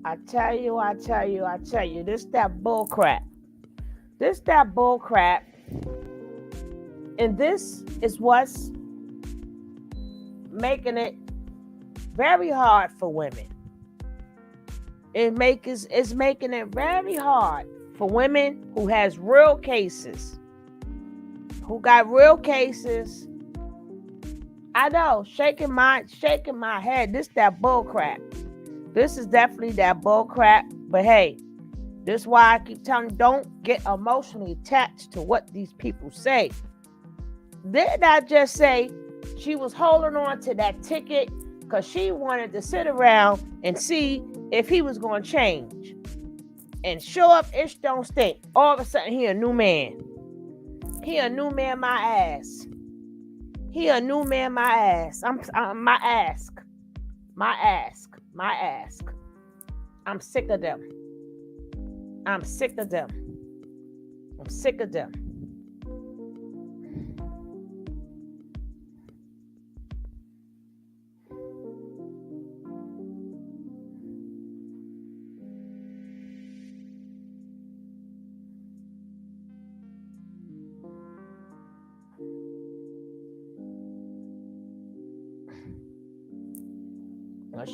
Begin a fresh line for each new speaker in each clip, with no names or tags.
I tell you, this that bull crap. This that bull crap. And this is what's making it very hard for women. It's making it very hard for women who has real cases, who got real cases. I know, shaking my head. This that bull crap. This is definitely that bull crap. But hey, this is why I keep telling you, don't get emotionally attached to what these people say. Did I just say she was holding on to that ticket because she wanted to sit around and see if he was going to change? And sure up, ish don't stink. All of a sudden, he a new man. He a new man, my ass. He a new man, my ass. I'm my ask. My ask. My ask. I'm sick of them. I'm sick of them. I'm sick of them.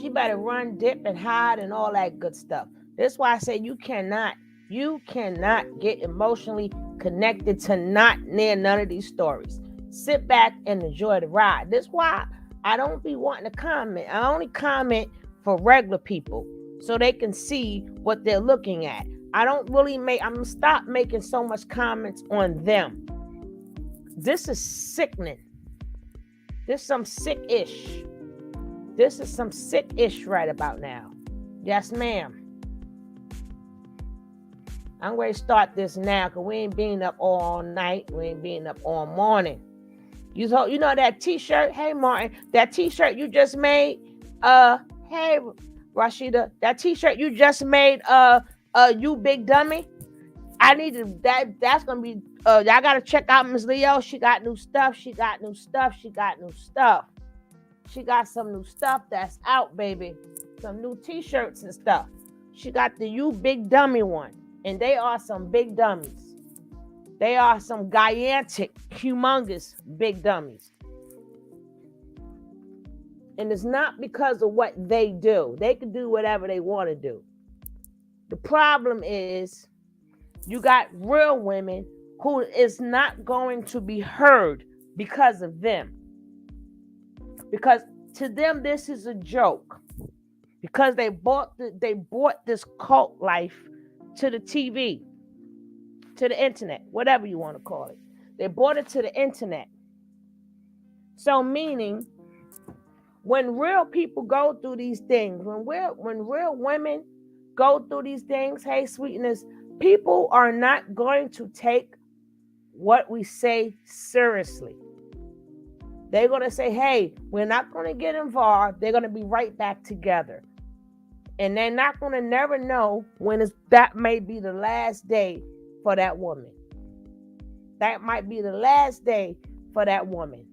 She better run, dip, and hide and all that good stuff. That's why I say you cannot get emotionally connected to not near none of these stories. Sit back and enjoy the ride. That's why I don't be wanting to comment. I only comment for regular people so they can see what they're looking at. I'm gonna stop making so much comments on them. This is sickening. This is some sick-ish. This is some sick-ish right about now. Yes, ma'am. I'm ready to start this now because we ain't been up all night. We ain't been up all morning. You know that t-shirt? Hey, Martin, that t-shirt you just made? Hey, Rashida, that t-shirt you just made, you big dummy? I need to, that's going to be, y'all got to check out Miss Leo. She got new stuff. She got some new stuff that's out, baby. Some new t-shirts and stuff. She got the You Big Dummy one. And they are some big dummies. They are some gigantic, humongous big dummies. And it's not because of what they do. They can do whatever they want to do. The problem is you got real women who is not going to be heard because of them. Because to them, this is a joke. Because they bought this cult life to the TV, to the internet, whatever you want to call it. They bought it to the internet. So meaning, when real people go through these things, when real women go through these things, hey, sweetness, people are not going to take what we say seriously. They're going to say, hey, we're not going to get involved. They're going to be right back together. And they're not going to never know when that may be the last day for that woman. That might be the last day for that woman.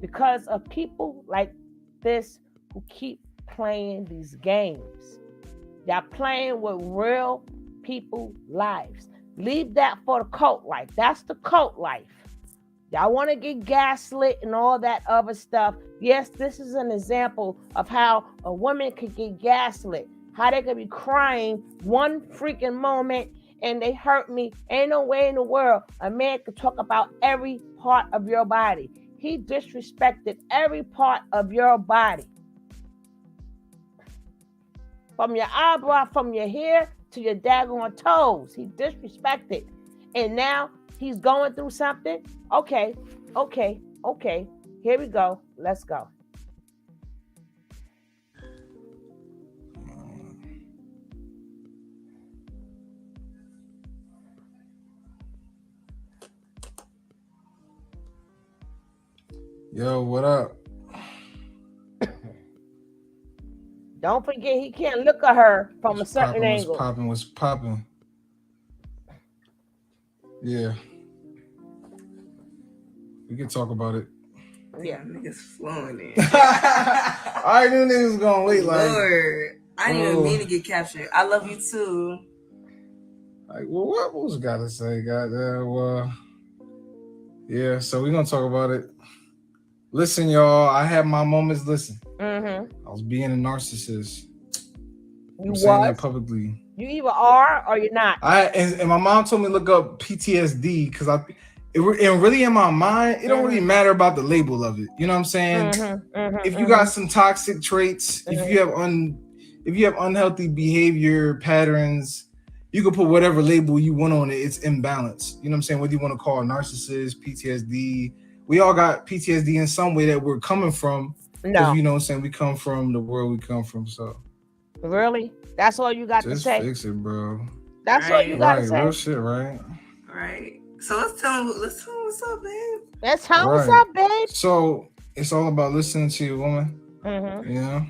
Because of people like this who keep playing these games. Y'all playing with real people's lives. Leave that for the cult life. That's the cult life. Y'all want to get gaslit and all that other stuff. Yes, this is an example of how a woman could get gaslit. How they could be crying one freaking moment and they hurt me. Ain't no way in the world a man could talk about every part of your body. He disrespected every part of your body. From your eyebrow, from your hair to your daggone toes. He disrespected. And now he's going through something. Okay. Here we go. Let's go.
Yo, what up?
Don't forget, he can't look at her from a certain angle.
What's popping? Yeah. We can talk about it.
Yeah, niggas flowing it.
I knew niggas was gonna wait.
Lord, I didn't even mean to get captured. I love you too.
Like, well, what was gotta say? Goddamn. Well, yeah. So we're gonna talk about it. Listen, y'all. I had my moments. Listen, I was being a narcissist. I'm saying that publicly.
You either are or you're not.
And my mom told me to look up PTSD because it really in my mind, it don't really matter about the label of it. You know what I'm saying? If you got some toxic traits, if you have unhealthy behavior patterns, you can put whatever label you want on it. It's imbalanced. You know what I'm saying? Whether you want to call it narcissist, PTSD, we all got PTSD in some way that we're coming from. Because you know what I'm saying, we come from the world we come from. So
really? That's all you got to say?
Just fix it, bro.
That's all you got to say?
Real shit, right?
Right. So let's tell them what's up, babe.
Let's tell them what's up, babe.
So it's all about listening to your woman. You know?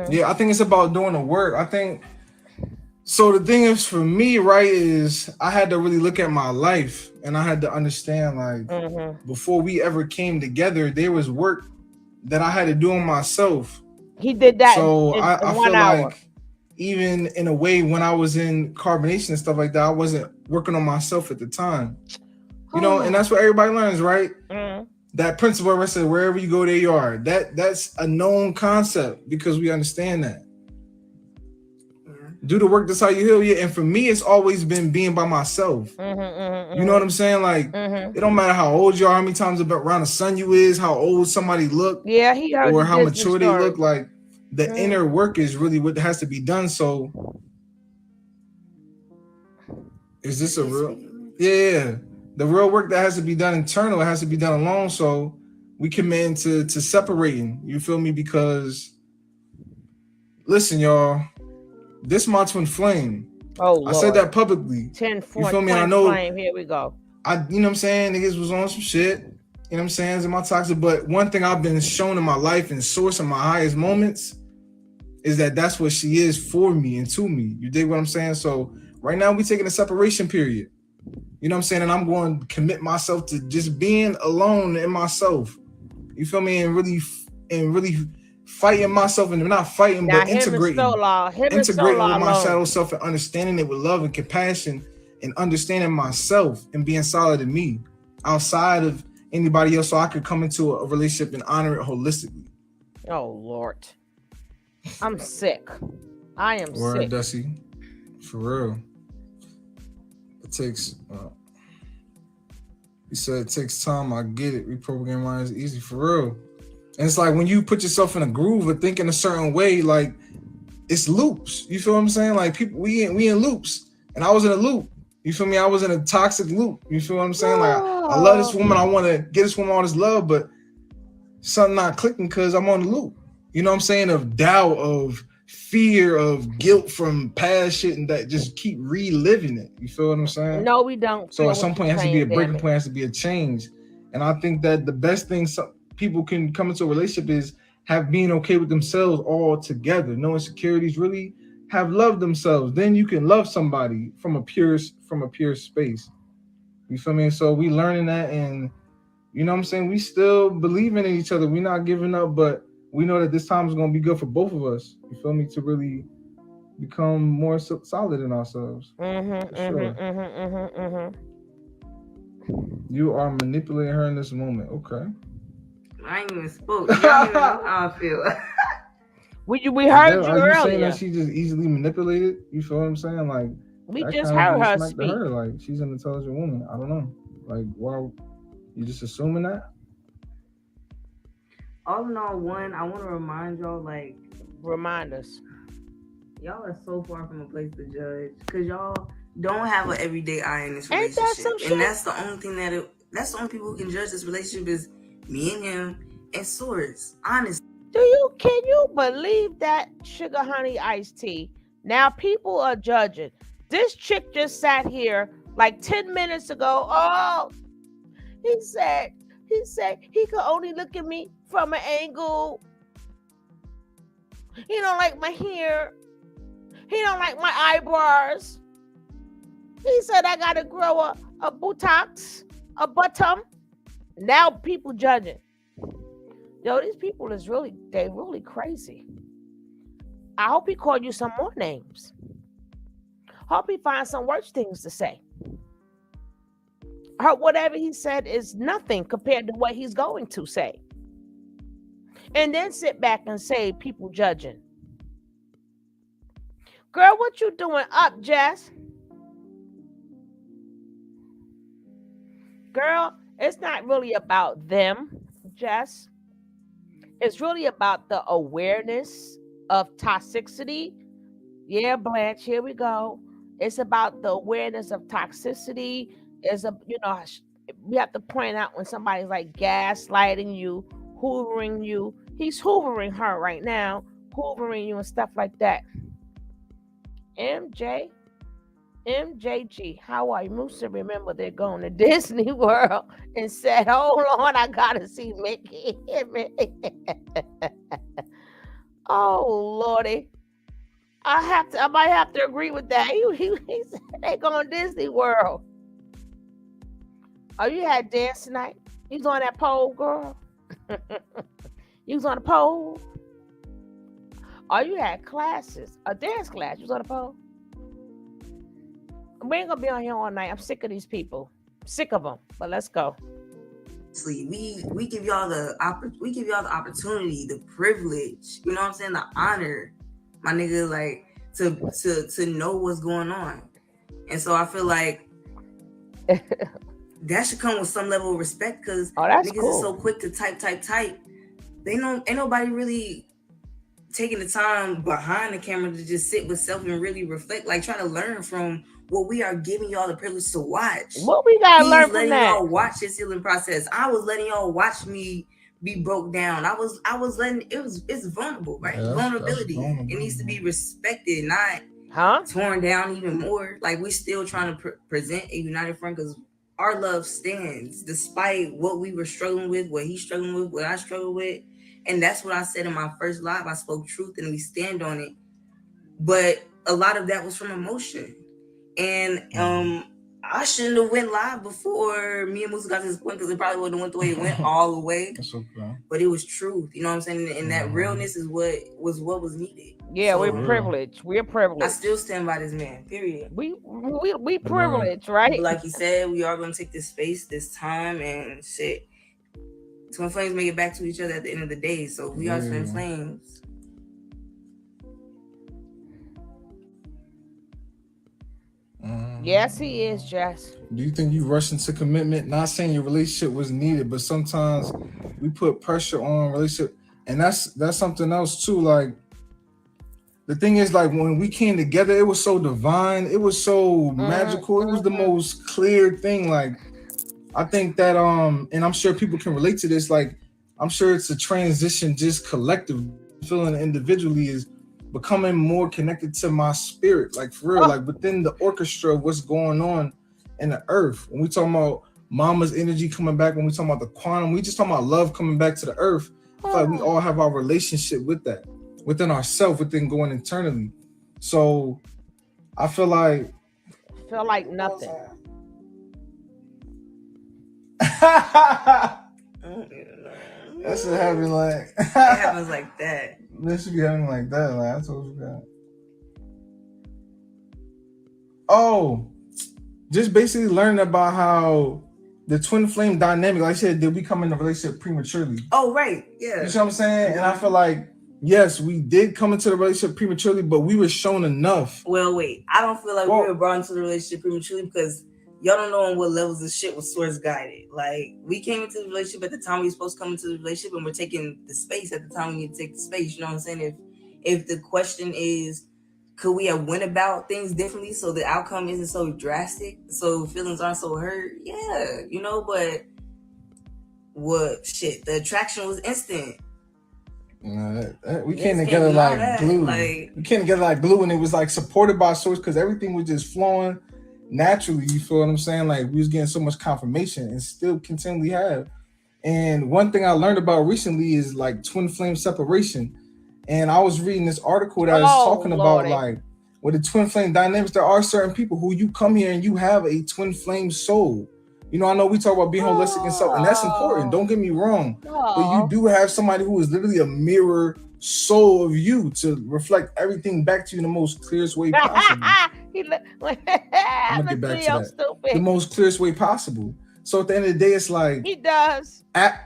Yeah, I think it's about doing the work. I think so. The thing is, for me, right, is I had to really look at my life and I had to understand, like, before we ever came together, there was work that I had to do on myself.
He did that.
So I feel like even in a way, when I was in carbonation and stuff like that, I wasn't working on myself at the time. You know, and that's what everybody learns, right? That principle where I said, wherever you go, there you are. That's a known concept because we understand that. Do the work, that's how you heal. Yeah, and for me, it's always been being by myself. You know what I'm saying? Like, it don't matter how old you are, how many times around the sun you is, how old somebody look,
he heard,
or how mature they look. Like, the inner work is really what has to be done. So, is this a real? Yeah, the real work that has to be done internal, it has to be done alone. So, we commit to separating. You feel me? Because, listen, y'all. This my twin flame.
Oh, Lord.
I said that publicly.
10
you feel me? I know.
Flame. Here we go.
You know what I'm saying? Niggas was on some shit. You know what I'm saying? It's in my toxic. But one thing I've been shown in my life and source in my highest moments is that that's what she is for me and to me. You dig what I'm saying? So right now we taking a separation period. You know what I'm saying? And I'm going to commit myself to just being alone in myself. You feel me? And really fighting myself, and not fighting, but integrating with my shadow self and understanding it with love and compassion and understanding myself and being solid in me outside of anybody else, so I could come into a relationship and honor it holistically.
Oh, Lord. I'm sick. I am sick.
Desi. For real. It takes, he said it takes time. I get it. Reprogram mind is easy. For real. And it's like when you put yourself in a groove of thinking a certain way, like it's loops. You feel what I'm saying? Like people, we in loops, and I was in a loop. You feel me? I was in a toxic loop. You feel what I'm saying? Like I love this woman. I want to get this woman all this love, but something not clicking because I'm on the loop. You know what I'm saying? Of doubt, of fear, of guilt from past shit, and that just keep reliving it. You feel what I'm saying?
No, we don't.
So at some point, it has to be a breaking point. Has to be a change. And I think that the best thing people can come into a relationship is being okay with themselves all together. No insecurities, really have loved themselves. Then you can love somebody from a pure space. You feel me? So we learning that, and you know what I'm saying? We still believing in each other. We're not giving up, but we know that this time is going to be good for both of us. You feel me? To really become more solid in ourselves. You are manipulating her in this moment. Okay.
I ain't even spoke. You don't even know how I feel.
we heard you earlier.
Are you saying that she just easily manipulated? You feel what I'm saying? Like
we just heard her speak.
Her, like she's an intelligent woman. I don't know. Like why you just assuming that?
All in all, I want to remind y'all, like,
remind us.
Y'all are so far from a place to judge because y'all don't have an everyday eye in this relationship, and that's the only thing that's the only people who can judge this relationship is me and him and Swords. Honestly,
can you believe that sugar honey iced tea? Now people are judging. This chick just sat here like 10 minutes ago. Oh, he said he could only look at me from an angle. He don't like my hair. He don't like my eyebrows. He said I gotta grow a buttocks, a bottom. Now people judging. Yo, these people they really crazy. I hope he called you some more names. Hope he finds some worse things to say. Or whatever he said is nothing compared to what he's going to say. And then sit back and say people judging. Girl, what you doing up, Jess? Girl, it's not really about them, Jess. It's really about the awareness of toxicity. Yeah, Blanche, here we go. It's about the awareness of toxicity. We have to point out when somebody's like gaslighting you, hoovering you. He's hoovering her right now, hoovering you and stuff like that. MJG, how are you? Musa, remember they're going to Disney World and said, hold on, I gotta see Mickey. Oh, Lordy. I might have to agree with that. He said they going to Disney World. Oh, you had dance tonight? You was on that pole, girl? You was on the pole? Oh, you had classes, a dance class. You was on the pole? We ain't gonna be on here all night. I'm sick of these people. Sick of them. But let's go.
We give y'all the opportunity, the privilege, you know what I'm saying, the honor, my nigga, like to know what's going on. And so I feel like that should come with some level of respect, because niggas cool. Is so quick to type. They know ain't nobody really taking the time behind the camera to just sit with self and really reflect, like try to learn from what we are giving y'all the privilege to watch.
What we gotta learn from
letting
that?
Y'all watch this healing process. I was letting y'all watch me be broke down. I was letting it's vulnerable, right? Yeah, vulnerability. Vulnerable. It needs to be respected, not torn down even more. Like we still trying to present a united front, because our love stands despite what we were struggling with, what he's struggling with, what I struggle with. And that's what I said in my first live. I spoke truth and we stand on it. But a lot of that was from emotion. And I shouldn't have went live before me and Musa got to this point, because it probably wouldn't have went the way it went all the way.
That's okay.
But it was truth, you know what I'm saying? And that realness is what was needed.
Yeah, so, we're privileged. We're privileged.
I still stand by this man, period.
We privileged, right?
But like you said, we are going to take this space, this time, and shit. Twin flames make it back to each other at the end of the day. So we are twin flames.
Yes, he is, Jess.
Do you think you rush into commitment? Not saying your relationship was needed, but sometimes we put pressure on relationship, and that's something else too. Like the thing is, like when we came together, it was so divine, it was so magical, it was the most clear thing. Like I think that and I'm sure people can relate to this. Like I'm sure it's a transition, just collective feeling individually is becoming more connected to my spirit, like for real, like within the orchestra of what's going on in the earth. When we talking about mama's energy coming back, when we talking about the quantum, we just talking about love coming back to the earth. I feel like we all have our relationship with that, within ourselves, within going internally. So I feel like
nothing.
That's what happens like
it happens like that.
This should be happening like that. Like I told you that. Oh, just basically learning about how the twin flame dynamic, like I said, did we come in a relationship prematurely?
Oh, right. Yeah.
You know what I'm saying? And I feel like, yes, we did come into the relationship prematurely, but we were shown enough.
Well, wait. I don't feel like we were brought into the relationship prematurely, because y'all don't know on what levels this shit was source guided. Like, we came into the relationship at the time we were supposed to come into the relationship, and we're taking the space at the time we need to take the space. You know what I'm saying? If the question is, could we have went about things differently so the outcome isn't so drastic, so feelings aren't so hurt? Yeah, you know, but the attraction was instant.
We came together like glue. We came together like glue, and it was like supported by source, because everything was just flowing naturally. You feel what I'm saying? Like we was getting so much confirmation and still continually have. And one thing I learned about recently is like twin flame separation. And I was reading this article that is talking about like with the twin flame dynamics, there are certain people who you come here and you have a twin flame soul. You know, I know we talk about being holistic and stuff, and that's important. Don't get me wrong. But you do have somebody who is literally a mirror soul of you to reflect everything back to you in the most clearest way possible.
He look,
I'm gonna get back to
Leo
that.
stupid.
The most clearest way possible. So at the end of the day, it's like
he does.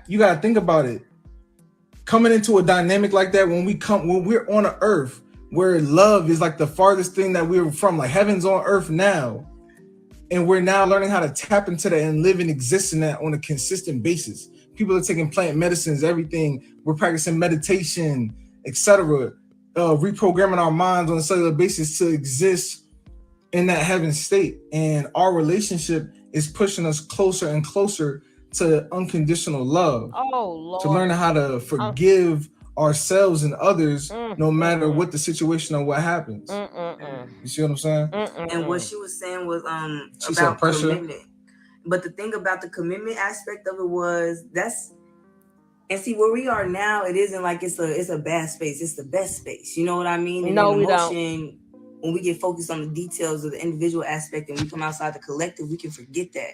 you gotta think about it. Coming into a dynamic like that, when we're on an earth where love is like the farthest thing that we're from, like heaven's on earth now, and we're now learning how to tap into that and live and exist in that on a consistent basis. People are taking plant medicines, everything. We're practicing meditation, etc. Reprogramming our minds on a cellular basis to exist in that heaven state. And our relationship is pushing us closer and closer to unconditional love.
Oh, Lord.
To learn how to forgive ourselves and others, no matter what the situation or what happens. You see what I'm saying?
And what she was saying was about commitment. But the thing about the commitment aspect of it was and see where we are now, it isn't like it's a bad space. It's the best space. You know what I mean? And
no,
we
don't.
When we get focused on the details of the individual aspect and we come outside the collective, we can forget that.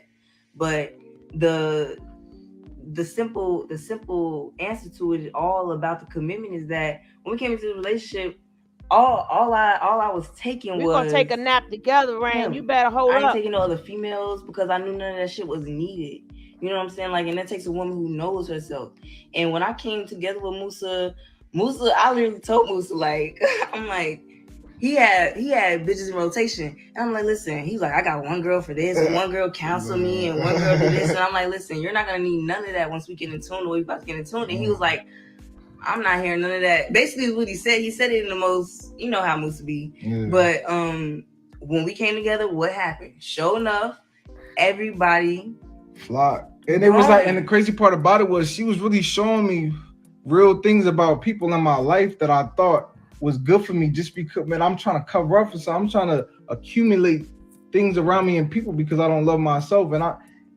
But the simple answer to it all about the commitment is that when we came into the relationship, all I was taking was,
we're gonna take a nap together, Rand. You better hold up.
I ain't taking no other females because I knew none of that shit was needed. You know what I'm saying? Like, and that takes a woman who knows herself. And when I came together with Musa, I literally told Musa, like, I'm like, he had bitches in rotation. And I'm like, listen, he's like, I got one girl for this, and one girl counsel me, and one girl do this. And I'm like, listen, you're not gonna need none of that once we get in tune, or we about to get in tune. And he was like, I'm not hearing none of that. Basically what he said it in the most, you know how Musa be. Yeah. But when we came together, what happened? Sure enough, everybody
flocked. And it was like, and the crazy part about it was she was really showing me real things about people in my life that I thought was good for me, just because, man, I'm trying to cover up for something. I'm trying to accumulate things around me and people because I don't love myself.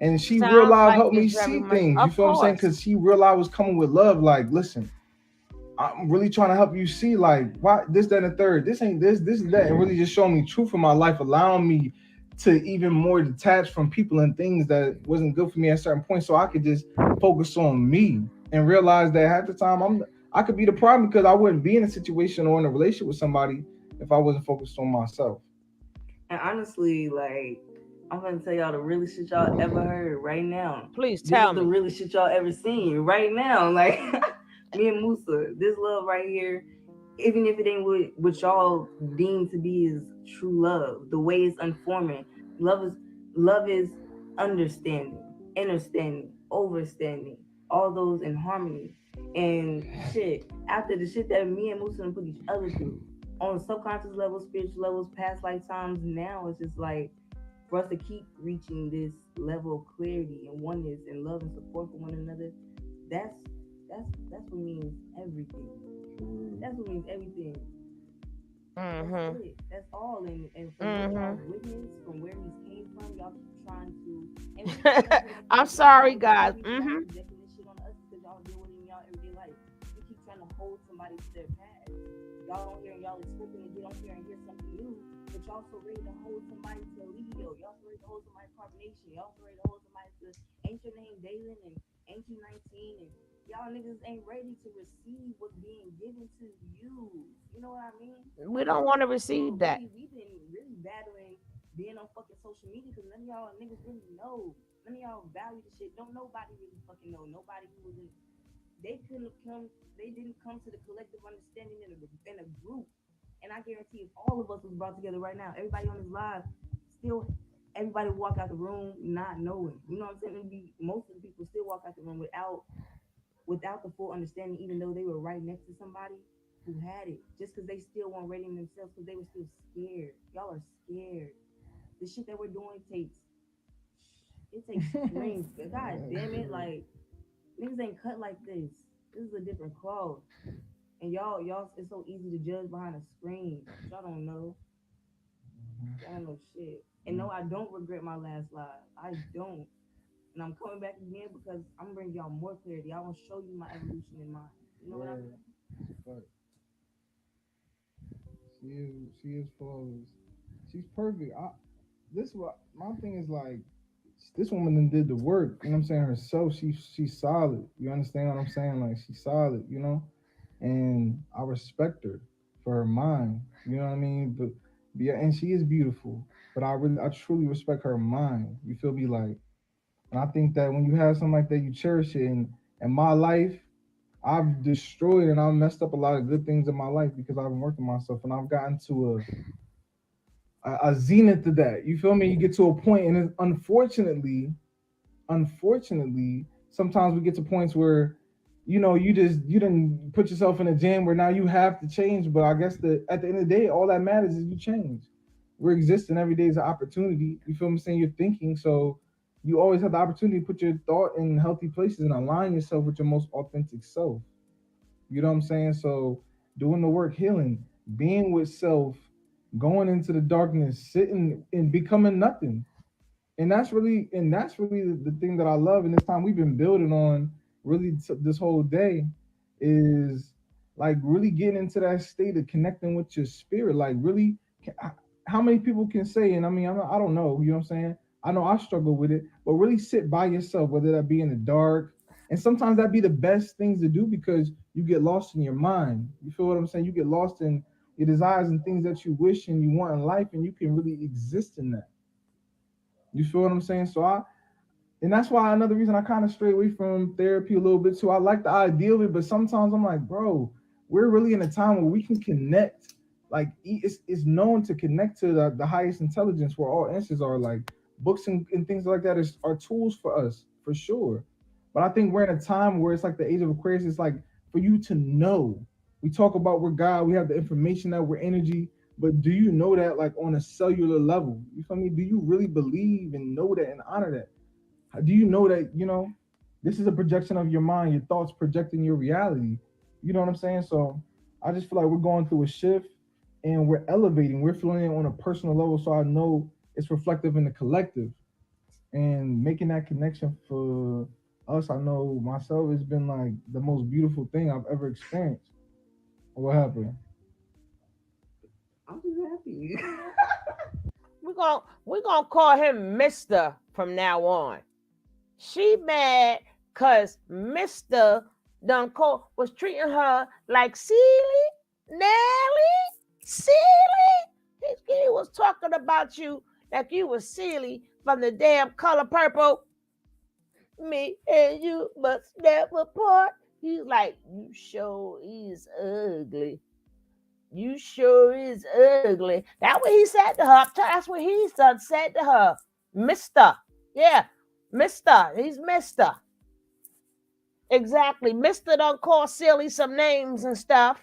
And she realized, helped me see things. You feel what I'm saying? Because she realized I was coming with love. Like, listen, I'm really trying to help you see, like, why this, that, and the third. This ain't this is that. And really just showing me truth in my life, allowing me to even more detach from people and things that wasn't good for me at a certain point, so I could just focus on me and realize that half the time I could be the problem because I wouldn't be in a situation or in a relationship with somebody if I wasn't focused on myself.
And honestly, like, I'm gonna tell y'all the realest shit y'all ever heard right now.
Please tell
me. The realest shit y'all ever seen right now. Like, me and Musa, this love right here, even if it ain't what y'all deem to be is true love, the way it's unforming. Love is understanding, understanding, overstanding, all those in harmony. And shit, after the shit that me and Musa put each other through, on subconscious levels, spiritual levels, past lifetimes, now it's just like, for us to keep reaching this level of clarity and oneness and love and support for one another, that's what means everything. That's what means everything. That's it. That's all. And from what y'all witnessed, from where he came from, y'all keep trying to.
I'm sorry, guys.
Definition on us because y'all deal with it in y'all everyday life. You keep trying to hold somebody to their past. Y'all don't hear, y'all expecting to get on here and hear something new, but y'all so ready to hold somebody to Leo. Y'all so ready to hold somebody to carbonation. Y'all so ready to hold somebody to ain't your name Dalen and ain't you 19 and y'all niggas ain't ready to receive what's being given to you. You know what I mean?
We don't want to receive that.
We've been really battling being on fucking social media because none of y'all niggas really know. None of y'all value the shit. Don't nobody really fucking know. Nobody who was in. They didn't come to the collective understanding in a group. And I guarantee if all of us was brought together right now, everybody on this live, still, everybody walk out the room not knowing. You know what I'm saying? Most of the people still walk out the room without the full understanding, even though they were right next to somebody who had it, just because they still weren't ready themselves because they were still scared. Y'all are scared. The shit that we're doing takes strength. God damn it, like, niggas ain't cut like this. This is a different cloth. And y'all, it's so easy to judge behind a screen. Y'all don't know. Y'all don't know shit. And no, I don't regret my last live. I don't. And I'm coming back again because I'm gonna bring y'all more clarity. I want to show you my evolution in mind. You know what I mean?
But she is flawless. She's perfect. My thing is like, this woman then did the work. You know what I'm saying? Herself, she's solid. You understand what I'm saying? Like, she's solid. You know. and I respect her for her mind. You know what I mean? But yeah, and she is beautiful. But I truly respect her mind. You feel me? Like, and I think that when you have something like that, you cherish it. And in my life, I've destroyed and I've messed up a lot of good things in my life because I've been working myself, and I've gotten to a zenith of that. You feel me? You get to a point, and unfortunately, sometimes we get to points where, you didn't put yourself in a jam where now you have to change. But I guess that at the end of the day, all that matters is you change. We're existing every day is an opportunity. You feel me? Saying you're thinking, so you always have the opportunity to put your thought in healthy places and align yourself with your most authentic self. You know what I'm saying? So doing the work, healing, being with self, going into the darkness, sitting and becoming nothing. And that's really the thing that I love. And this time we've been building on really this whole day is like really getting into that state of connecting with your spirit. Like really, how many people can say? And I mean, I don't know. You know what I'm saying? I know I struggle with it, but really sit by yourself, whether that be in the dark. And sometimes that be the best things to do because you get lost in your mind. You feel what I'm saying? You get lost in your desires and things that you wish and you want in life, and you can really exist in that. You feel what I'm saying? And that's why another reason I kind of stray away from therapy a little bit too. I like the idea of it, but sometimes I'm like, bro, we're really in a time where we can connect. Like it's known to connect to the highest intelligence where all answers are. Like books and things like that are tools for us for sure. But I think we're in a time where it's like the age of Aquarius. It's like for you to know. We talk about we're God, we have the information that we're energy, but do you know that like on a cellular level? You feel me? Do you really believe and know that and honor that? Do you know that, this is a projection of your mind, your thoughts projecting your reality? You know what I'm saying? So I just feel like we're going through a shift and we're elevating, we're feeling it on a personal level. So I know it's reflective in the collective and making that connection for us. I know myself, it's been like the most beautiful thing I've ever experienced. What happened?
I'm just happy.
We're gonna call him Mister from now on. She mad cause Mister Dunco was treating her like silly, Nelly, silly. He was talking about you like you was silly from the damn Color Purple. Me and you must never part. He's like, you sure is ugly. You sure is ugly. That's what he said to her. That's what he said to her. Mister. Yeah. Mister. He's Mister. Exactly. Mister don't call silly some names and stuff.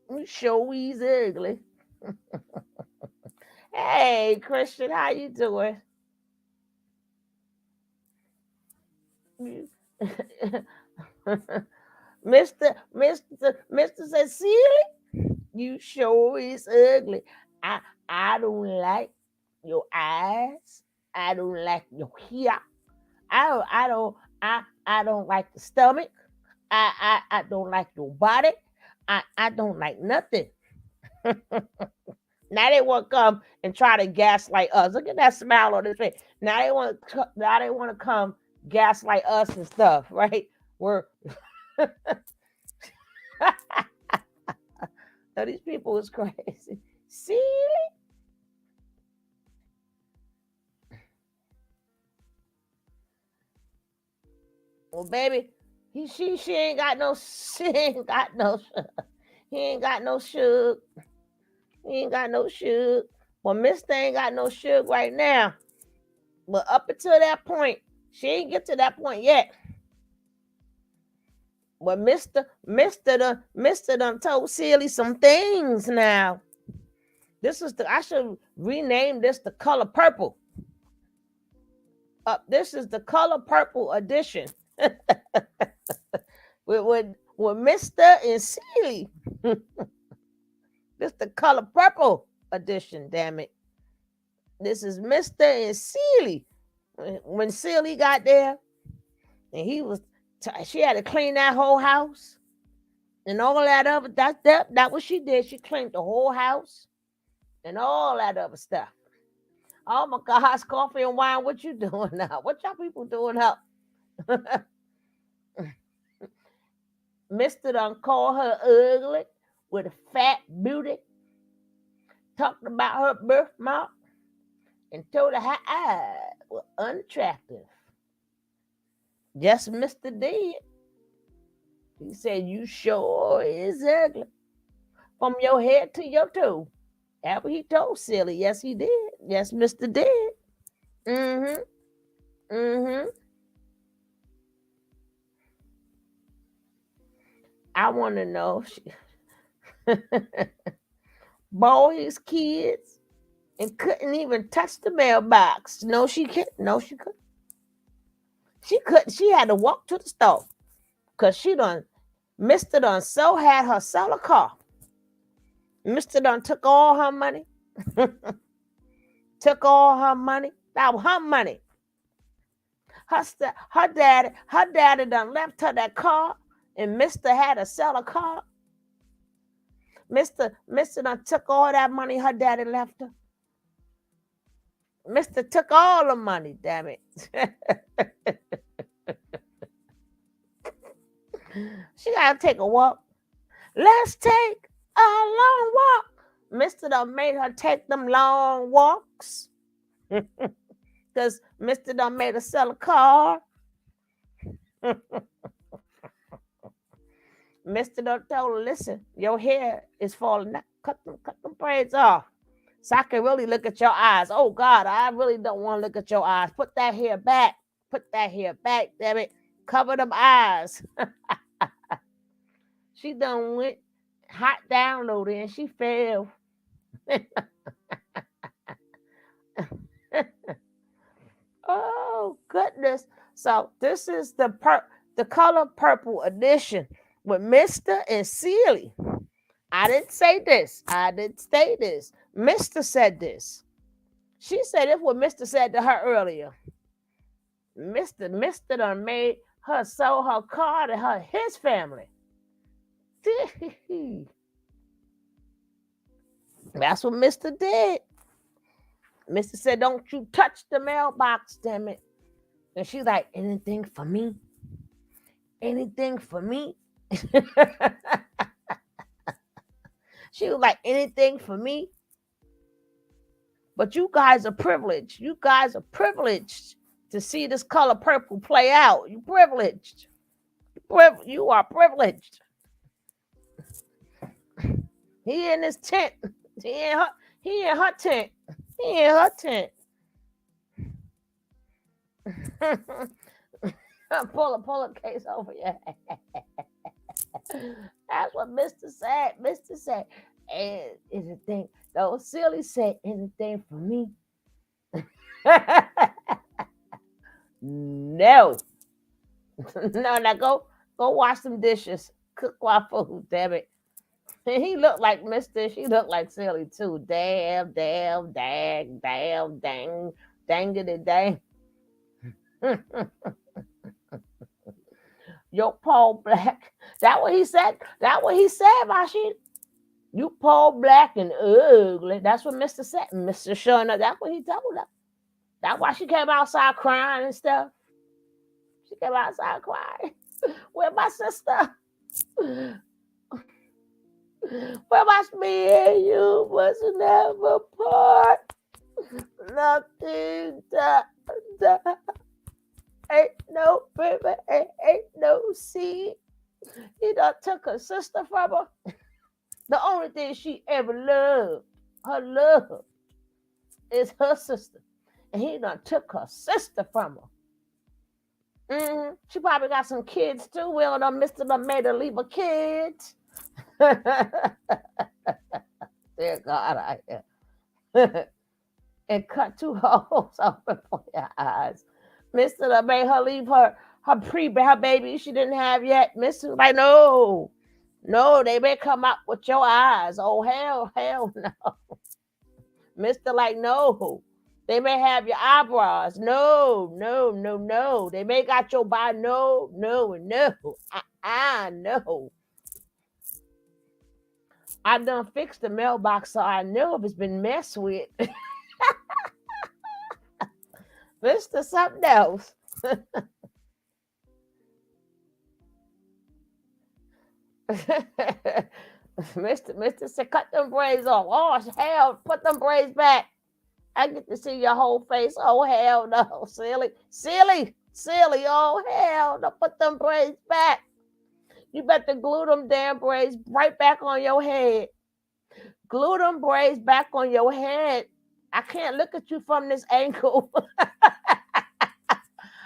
You sure he's ugly. Hey, Christian, how you doing? Mister says, silly, you sure is ugly. I I don't like your eyes. I don't like your hair. I don't like the stomach. I don't like your body. I don't like nothing. Now they want to come and try to gaslight us. Look at that smile on his face. Now they want to come gaslight us and stuff, right? We're now these people is crazy. See? Well, baby, she ain't got no she ain't got no he ain't got no sugar. He ain't got no sugar. Well, Mister ain't got no sugar right now. But up until that point, she ain't get to that point yet. But Mister done told Silly some things now. I should rename this the Color Purple. This is the Color Purple edition. with Mister and Sealy. This the Color Purple edition, damn it. This is Mister and Sealy. When Sealy got there, and she had to clean that whole house and all that other that what she did. She cleaned the whole house and all that other stuff. Oh my gosh, coffee and wine. What you doing now? What y'all people doing up? Mr. done called her ugly with a fat booty, talked about her birthmark, and told her her eyes were unattractive. Just Mr. did. He said, you sure is ugly. From your head to your toe. After he told Silly, yes, he did. Yes, Mr. did. I want to know. Boys, kids, and couldn't even touch the mailbox. No, she couldn't. No, she couldn't. She couldn't. She had to walk to the store because Mr. done so had her sell a car. Mr. done took all her money. Took all her money. That was her money. Her daddy done left her that car, and Mr. had to sell a car. Mr. done took all that money her daddy left her. Mr. took all the money, damn it. She gotta take a walk. Let's take a long walk. Mr. done made her take them long walks. Because Mr. done made her sell a car. Mr. done told her, listen, your hair is falling out. Cut them braids off. So I can really look at your eyes. Oh, God, I really don't want to look at your eyes. Put that hair back. Put that hair back, damn it. Cover them eyes. She done went hot downloaded and she fell. Oh, goodness. So this is the color purple edition with Mr. and Sealy. I didn't say this. I didn't say this. Mr. said this. She said it's what Mr. said to her earlier. Mr. done made her sell her car to his family. That's what Mr. did. Mr. said, don't you touch the mailbox, damn it. And she's like, anything for me? Anything for me? She was like, anything for me? But you guys are privileged. You guys are privileged to see this color purple play out. You privileged. You are privileged. He in his tent. He in her tent. He in her tent. Pull a case over your head. That's what Mr. said. Mr. said, anything. Those Silly said, anything for me? No. No, now go wash some dishes. Cook our food, damn it. And he looked like Mr. She looked like Silly too. Damn, dang, dangity dang. Yo, Paul Black. That what he said? That what he said, Rashid? You Paul Black and ugly. That's what Mr. said. Mr. showing up. That's what he told her. That's why she came outside crying and stuff. She came outside crying. Where my sister? Where my me and you was never part. Nothing ain't no baby, ain't no seed. He done took her sister from her. The only thing she ever loved, her love, is her sister. And he done took her sister from her. She probably got some kids too. Well, Mr. done made her leave her kids. Dear God, I am. And cut 2 holes open for your eyes. Mr. done made her leave her baby she didn't have yet. Mr. like, no, they may come out with your eyes. Oh, hell no. Mr. like, no. They may have your eyebrows. No. They may got your body. No. No. I done fixed the mailbox so I know if it's been messed with. Mr. something else. Mister said, cut them braids off. Oh hell, put them braids back. I get to see your whole face. Oh hell no, silly. Oh hell no, put them braids back. You better glue them damn braids right back on your head. Glue them braids back on your head. I can't look at you from this angle.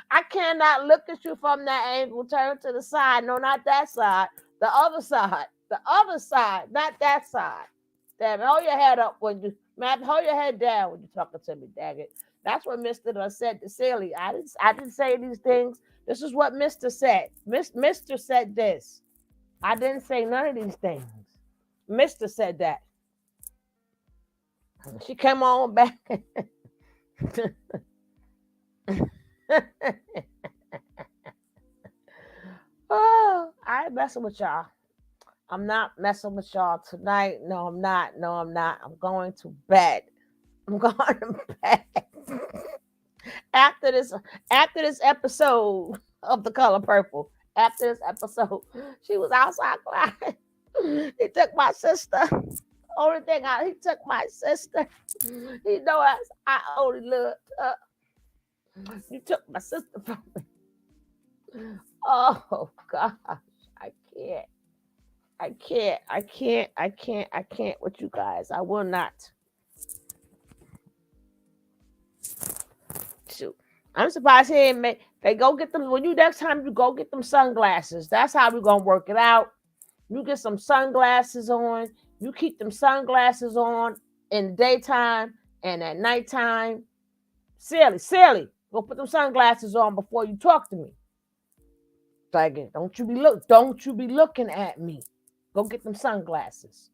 I cannot look at you from that angle. Turn to the side. No, not that side. The other side. The other side. Not that side. Damn it. Hold your head up when you, Matt, hold your head down when you're talking to me, dang it. That's what Mr. done said to Silly. I didn't say these things. This is what Mr. said. Mr. said this. I didn't say none of these things. Mr. said that. She came on back. Oh, I ain't messing with y'all. I'm not messing with y'all tonight. No, I'm not. No, I'm not. I'm going to bed. I'm going to bed. after this after this episode of The Color Purple. After this episode, she was outside crying. He took my sister. Only thing he took my sister. He know I only loved her. You took my sister from me. Oh gosh, I can't. I can't with you guys. I will not. Shoot. I'm surprised he ain't make they go get them when you next time you go get them sunglasses. That's how we're gonna work it out. You get some sunglasses on. You keep them sunglasses on in the daytime and at nighttime. Silly. Go put them sunglasses on before you talk to me. Like, don't you be looking at me. Go get them sunglasses.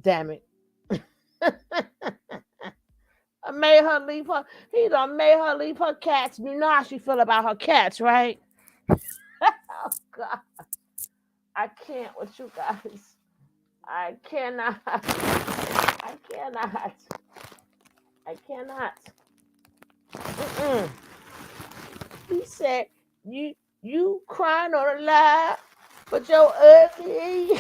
Damn it. I made her leave her. He done made her leave her cats. You know how she feel about her cats, right? Oh God. I can't with you guys. I cannot. I cannot. I cannot. Mm-mm. He said, you crying on a lie, but your ugly.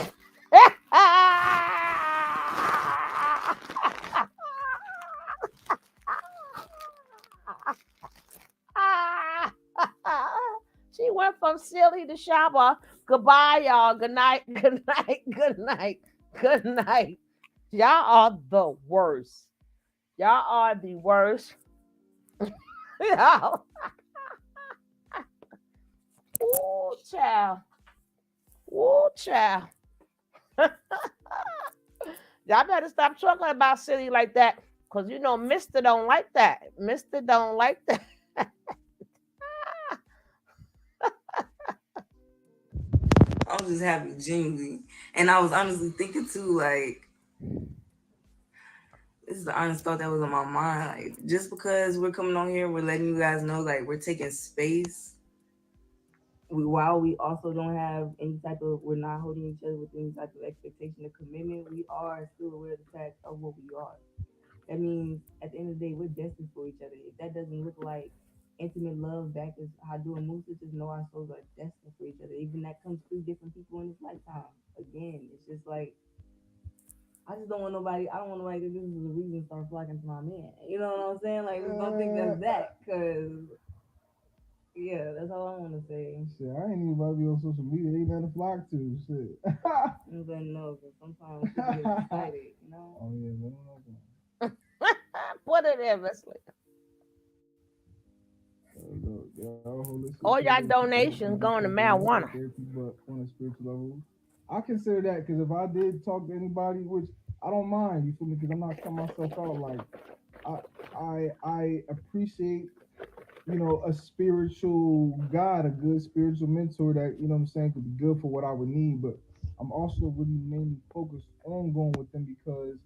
She went from silly to Shaba. Goodbye, y'all. Good night. Good night. Good night. Good night. Y'all are the worst. Y'all are the worst. Y'all. Ooh, child. Ooh, child. Y'all better stop talking about silly like that. Because you know Mr. don't like that. Mr. don't like that.
I was just happy, genuinely. And I was honestly thinking too, like, this is the honest thought that was on my mind. Like, just because we're coming on here, we're letting you guys know, like, we're taking space. While we also don't have any type of, we're not holding each other with any type of expectation of commitment, we are still aware of the fact of what we are. That means at the end of the day, we're destined for each other. If that doesn't look like intimate love back as Hadu and Musa, just know our souls are destined for each other. Even that comes through different people in this lifetime. Again, it's just like, I just don't want nobody. I don't want nobody to think this is the reason to start flocking to my man. You know what I'm saying? Like, just don't think that's that, cause yeah, that's all I want to say.
Shit, I ain't even about to be on social media. Ain't nothing to flock to. Shit.
I'm gonna know, cause sometimes people get excited, you know.
Oh yeah, let me know.
Put it in, Wesley. All y'all donations going to marijuana.
But on a spiritual level, I consider that because if I did talk to anybody, which I don't mind, you feel me? Because I'm not cutting myself out. Like I appreciate, you know, a spiritual God, a good spiritual mentor that, you know what I'm saying, could be good for what I would need. But I'm also really mainly focused on going with them because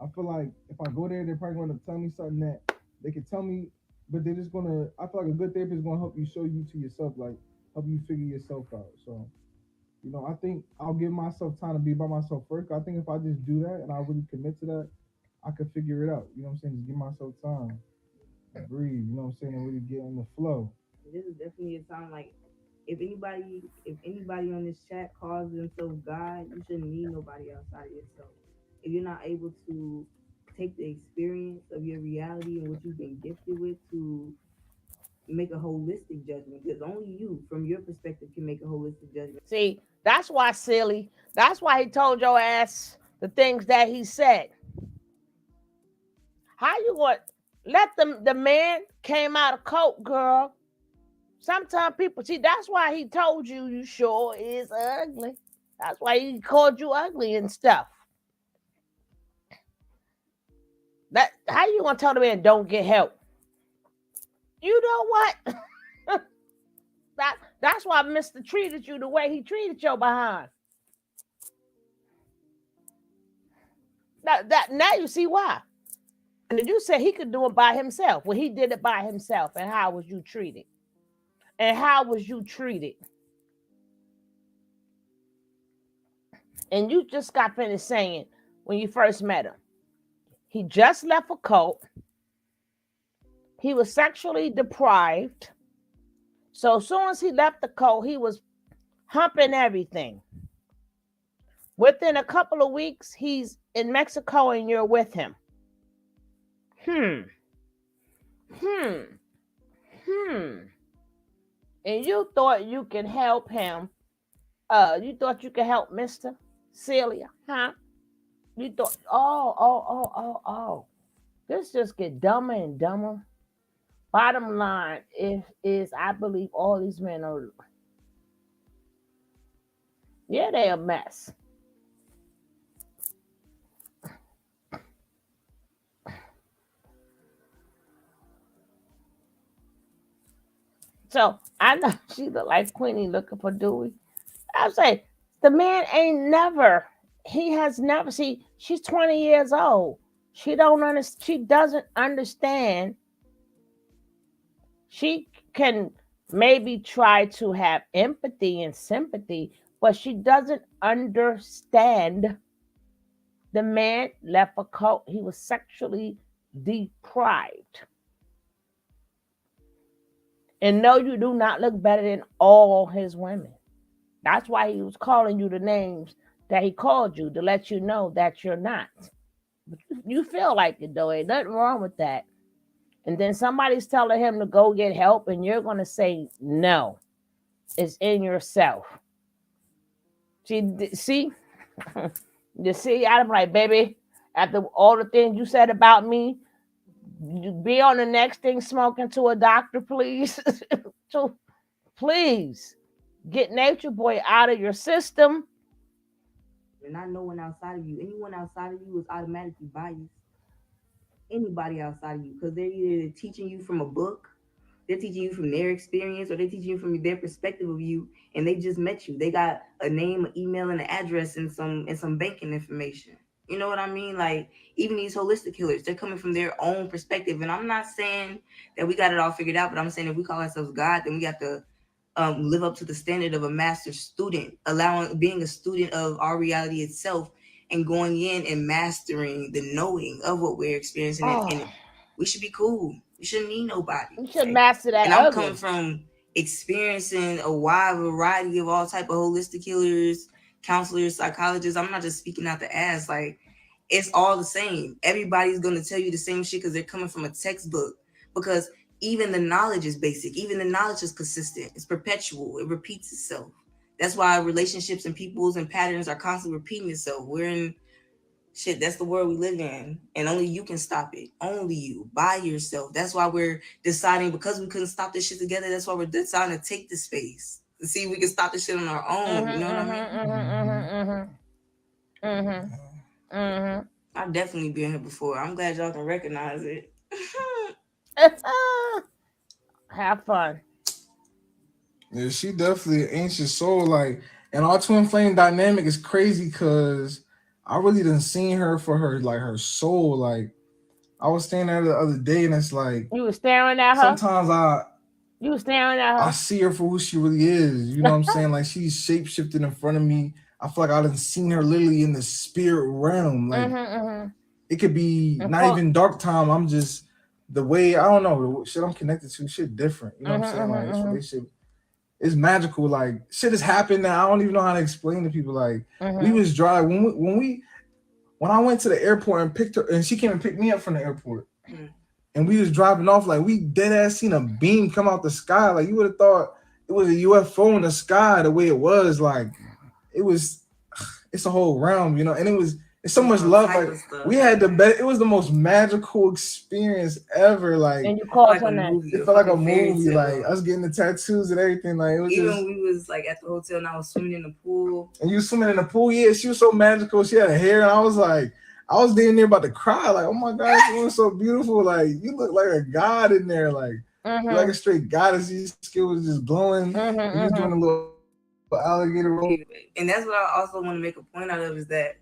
I feel like if I go there, they're probably going to tell me something that they can tell me, but they're just gonna. I feel like a good therapist is gonna help you show you to yourself, like help you figure yourself out. So, you know, I think I'll give myself time to be by myself first. I think if I just do that and I really commit to that, I could figure it out. You know what I'm saying? Just give myself time, breathe. You know what I'm saying? And really get in the flow.
This is definitely a time like if anybody on this chat calls themselves God, you shouldn't need nobody outside of yourself. If you're not able to take the experience of your reality and what you've been gifted with to make a holistic judgment, because only you, from your perspective, can make a holistic judgment.
See, that's why silly. That's why he told your ass the things that he said. How you want let the man came out of coke, girl. Sometimes people see that's why he told you you sure is ugly. That's why he called you ugly and stuff. That how you gonna tell the man don't get help? You know what? That's why Mr. treated you the way he treated your behind. That now you see why. And you said he could do it by himself. Well, he did it by himself. And how was you treated? And how was you treated? And you just got finished saying when you first met him, he just left a cult. He was sexually deprived. So as soon as he left the cult, he was humping everything. Within a couple of weeks, he's in Mexico and you're with him. And you thought you can help him. You thought you could help Mr. Celia, huh? You thought, oh. This just get dumber and dumber. Bottom line is I believe all these men are, yeah, they're a mess. So I know she look like Queenie looking for Dewey. I say the man ain't never. He has never. See, she's 20 years old. She don't understand. She doesn't understand. She can maybe try to have empathy and sympathy, but she doesn't understand. The man left a cult. He was sexually deprived. And no, you do not look better than all his women. That's why he was calling you the names that he called you, to let you know that you're not. But you feel like it, though. Ain't nothing wrong with that. And then somebody's telling him to go get help, and you're going to say, no, it's in yourself. See? You see, I'm like, baby, after all the things you said about me, you be on the next thing smoking to a doctor, please. So, please get Nature Boy out of your system.
And not no one outside of you. Anyone outside of you is automatically biased. Anybody outside of you, because they're either teaching you from a book, they're teaching you from their experience, or they're teaching you from their perspective of you, and they just met you. They got a name, an email, and an address, and some banking information. You know what I mean? Like, even these holistic healers, they're coming from their own perspective. And I'm not saying that we got it all figured out, but I'm saying if we call ourselves God, then we got to live up to the standard of a master student, being a student of our reality itself, and going in and mastering the knowing of what we're experiencing. And we should be cool. We shouldn't need nobody.
You should master that.
And I'm coming from experiencing a wide variety of all type of holistic healers, counselors, psychologists. I'm not just speaking out the ass. Like, it's all the same. Everybody's going to tell you the same shit because they're coming from a textbook. Because even the knowledge is basic. Even the knowledge is consistent. It's perpetual. It repeats itself. That's why relationships and peoples and patterns are constantly repeating itself. We're in shit. That's the world we live in. And only you can stop it. Only you. By yourself. That's why we're deciding, because we couldn't stop this shit together, that's why we're deciding to take the space. To see if we can stop this shit on our own. You know what I mean? I've definitely been here before. I'm glad y'all can recognize it.
Have fun.
Yeah, she definitely an ancient soul. Like, and our twin flame dynamic is crazy because I really didn't seen her for her soul. Like, I was standing there the other day, and it's like
you were staring at her.
Sometimes
you were staring at her.
I see her for who she really is. You know what I'm saying? Like, she's shape shifted in front of me. I feel like I done seen her literally in the spirit realm. Like, it could be not even dark time. I'm just the way, I don't know, the shit I'm connected to, shit different. You know what I'm saying? Like, this relationship it's magical. Like shit has happened now. I don't even know how to explain to people. Like we was driving when I went to the airport and picked her, and she came and picked me up from the airport, and we was driving off. Like we dead ass seen a beam come out the sky. Like you would have thought it was a UFO in the sky. The way it was, like it was. It's a whole realm, you know, and it's so much love. Like we had it was the most magical experience ever. Like
and you called
like
her name.
It felt like a movie, like us getting the tattoos and everything. Like it was
even
just,
we was like at the hotel and I was swimming in the pool.
And you swimming in the pool, yeah. She was so magical. She had hair, and I was damn near about to cry. Like, oh my god, she was so beautiful. Like you look like a god in there. Like you're like a straight goddess. Your skin was just glowing. And you doing a little alligator roll.
And that's what I also want to make a point out of is that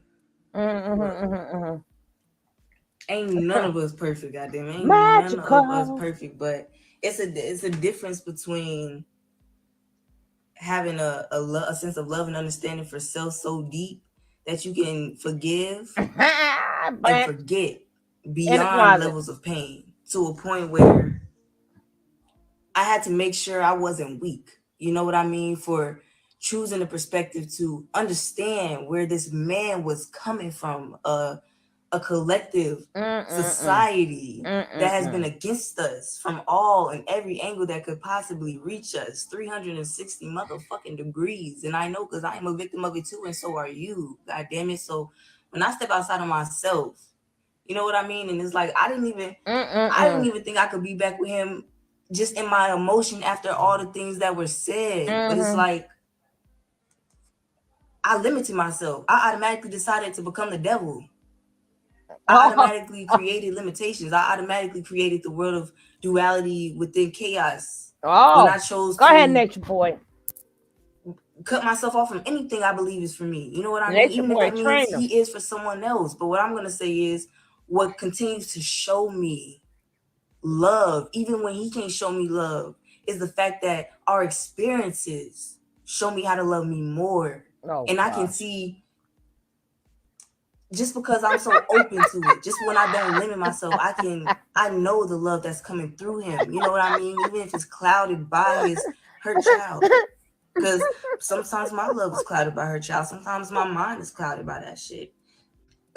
ain't none of us perfect, goddamn. Ain't
magical.
None of us perfect, but it's a difference between having a sense of love and understanding for self so deep that you can forgive and forget beyond levels of pain to a point where I had to make sure I wasn't weak. You know what I mean? For choosing the perspective to understand where this man was coming from, a collective society that has been against us from all and every angle that could possibly reach us, 360 motherfucking degrees. And I know because I am a victim of it too, and so are you. God damn it. So when I step outside of myself, you know what I mean? And it's like I didn't even think I could be back with him just in my emotion after all the things that were said. But it's like I limited myself. I automatically decided to become the devil. I automatically created limitations. I automatically created the world of duality within chaos. When I chose
go ahead, Nature Boy.
Cut myself off from anything I believe is for me. You know what I mean? Even if that means he is for someone else. But what I'm going to say is what continues to show me love, even when he can't show me love, is the fact that our experiences show me how to love me more. And I can see, just because I'm so open to it, just when I don't limit myself, I know the love that's coming through him. You know what I mean? Even if it's clouded by his hurt child. Because sometimes my love is clouded by her child. Sometimes my mind is clouded by that shit.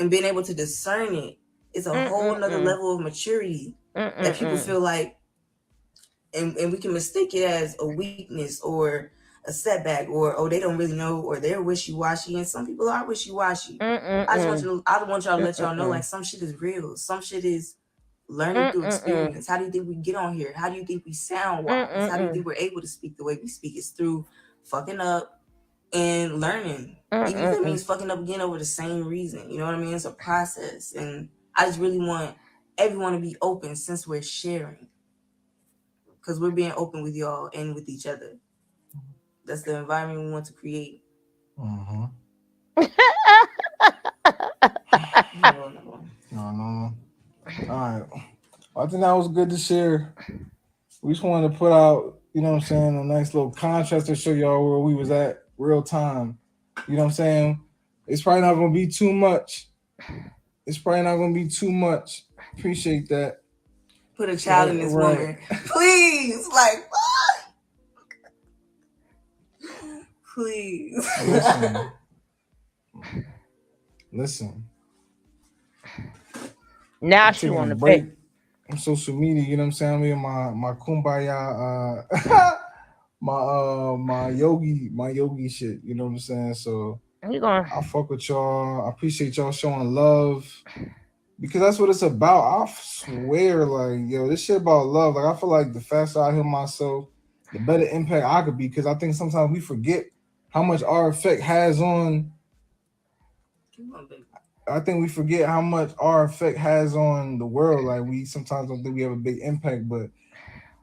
And being able to discern it is a whole nother level of maturity that people feel like, and we can mistake it as a weakness or a setback, or they don't really know, or they're wishy-washy. And some people are wishy-washy. I want y'all to let y'all know, like, some shit is real. Some shit is learning through experience. How do you think we get on here? How do you think we sound wise? How do you think we're able to speak the way we speak? It's through fucking up and learning. Even if it means fucking up again over the same reason. You know what I mean? It's a process. And I just really want everyone to be open since we're sharing. Because we're being open with y'all and with each other. That's the environment we want to create.
No. All right. I think that was good to share. We just wanted to put out, you know what I'm saying, a nice little contrast to show y'all where we was at real time. You know what I'm saying? It's probably not going to be too much. Appreciate that.
Put a child in this woman. Please. Like, please.
Listen.
Now she want to break
on social media, you know what I'm saying? I mean, my kumbaya, my yogi shit, you know what I'm saying? So I fuck with y'all. I appreciate y'all showing love, because that's what it's about. I swear, like, yo, this shit about love. Like, I feel like the faster I heal myself, the better impact I could be, because I think sometimes we forget how much our effect has on. I think we forget how much our effect has on the world. Like, we sometimes don't think we have a big impact, but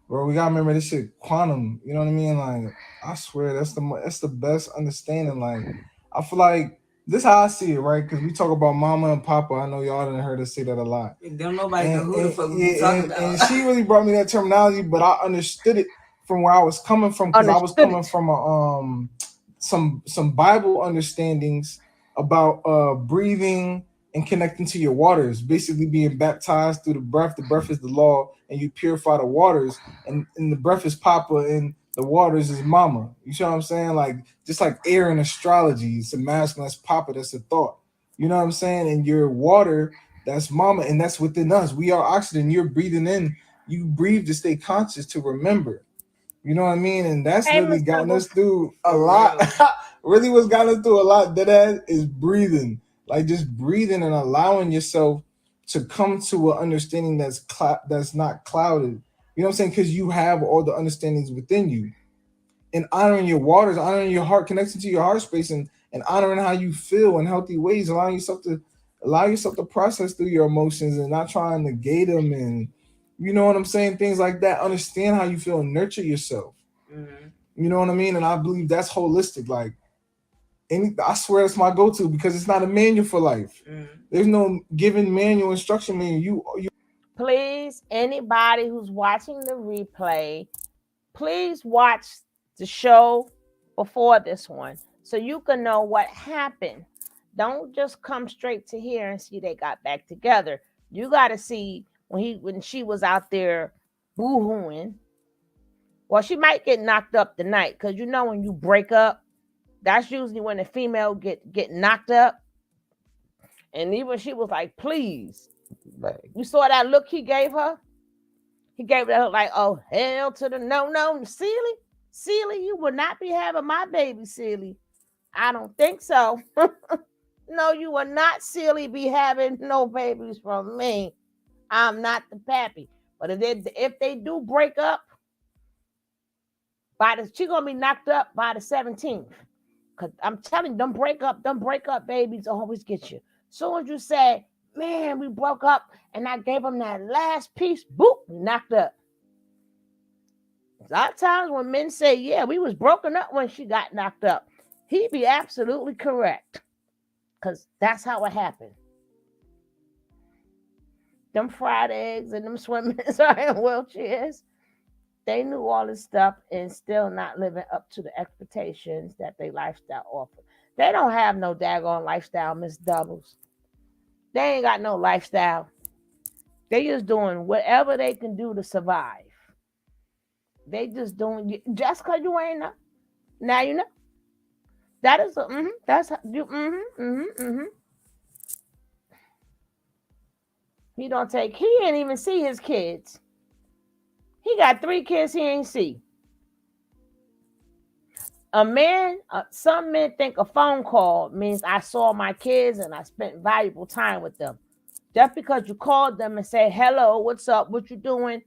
bro, we gotta remember this shit quantum. You know what I mean? Like, I swear that's the best understanding. Like, I feel like this is how I see it, right? Because we talk about mama and papa. I know y'all didn't heard us say that a lot.
Don't nobody know who the fuck we talking about.
And she really brought me that terminology, but I understood it from where I was coming from, because I was coming from some Bible understandings about breathing and connecting to your waters, basically being baptized through the breath. The breath is the law, and you purify the waters, and the breath is Papa, and The waters is mama. You see what I'm saying? Like just like air in astrology, it's a masculine, that's papa, that's a thought. You know what I'm saying? And your water, that's mama, and that's within us. We are oxygen. You're breathing in. You breathe to stay conscious, to remember. You know what I mean? And that's
Hey,
really
Miss
gotten
Double.
us through a
For
lot.
real.
Really, what's gotten us through a lot, that is breathing. Like just breathing and allowing yourself to come to an understanding that's not clouded. You know what I'm saying? Because you have all the understandings within you, and honoring your waters, honoring your heart, connecting to your heart space, and honoring how you feel in healthy ways, allow yourself to process through your emotions and not try and negate them, and you know what I'm saying, things like that. Understand how you feel and nurture yourself.
Mm-hmm.
You know what I mean? And I believe that's holistic. Like I swear that's my go-to, because it's not a manual for life.
Mm-hmm.
There's no given manual, instruction manual. You
Please, anybody who's watching the replay, please watch the show before this one so you can know what happened. Don't just come straight to here and see they got back together. You got to see when she was out there boo-hooing. Well, she might get knocked up tonight, because you know when you break up, that's usually when the female get knocked up. And even she was like, please. You saw that look he gave her? He gave her like, oh, hell to the no. Sealy, you will not be having my baby, Sealy. I don't think so. No, you will not, Sealy, be having no babies from me. I'm not the pappy. But if they do break up, she gonna be knocked up by the 17th. Cause I'm telling you, them break up babies always get you. Soon as you say, man, we broke up and I gave him that last piece, boop, knocked up. A lot of times when men say, yeah, we was broken up when she got knocked up, he'd be absolutely correct. Because that's how it happened. Them fried eggs and them swimming are in wheelchairs. They knew all this stuff and still not living up to the expectations that their lifestyle offered. They don't have no daggone lifestyle, Miss Doubles. They ain't got no lifestyle. They just doing whatever they can do to survive. They just doing, just because you ain't know. Now you know. That is that's you He don't take, he ain't even see his kids. He got 3 kids he ain't see. Some men think a phone call means I saw my kids and I spent valuable time with them. Just because you called them and say, hello, what's up? What you doing?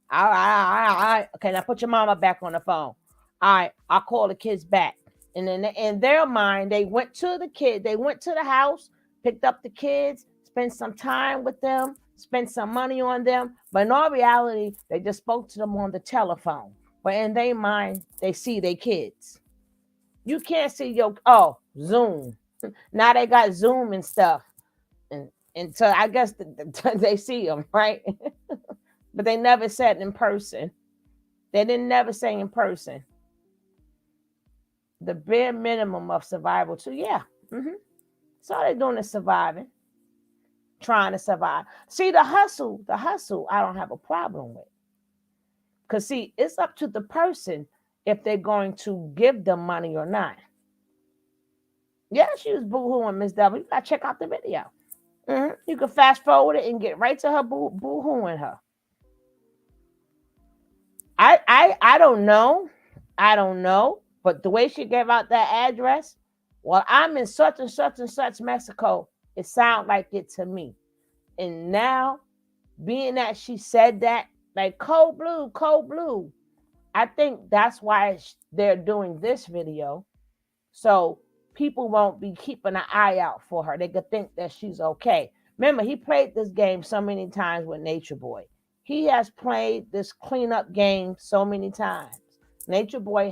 All right. Okay, now put your mama back on the phone. All right, I'll call the kids back. And then in their mind, they went to the house, picked up the kids, spent some time with them, spent some money on them. But in all reality, they just spoke to them on the telephone. But in their mind, they see their kids. You can't see Zoom. Now they got Zoom and stuff. And so I guess they see them, right? But they never said in person. They didn't never say in person. The bare minimum of survival too. Yeah. So all they're doing is surviving, trying to survive. See, the hustle, I don't have a problem with. Because see, it's up to the person if they're going to give them money or not. Yeah, she was boo-hooing Miss W. You gotta check out the video. You can fast forward it and get right to her boo-hooing her. I don't know. But the way she gave out that address, well, I'm in such and such and such Mexico, it sounded like it to me. And now, being that she said that, like cold blue, I think that's why they're doing this video. So people won't be keeping an eye out for her. They could think that she's okay. Remember, he played this game so many times with Nature Boy. He has played this cleanup game so many times. Nature Boy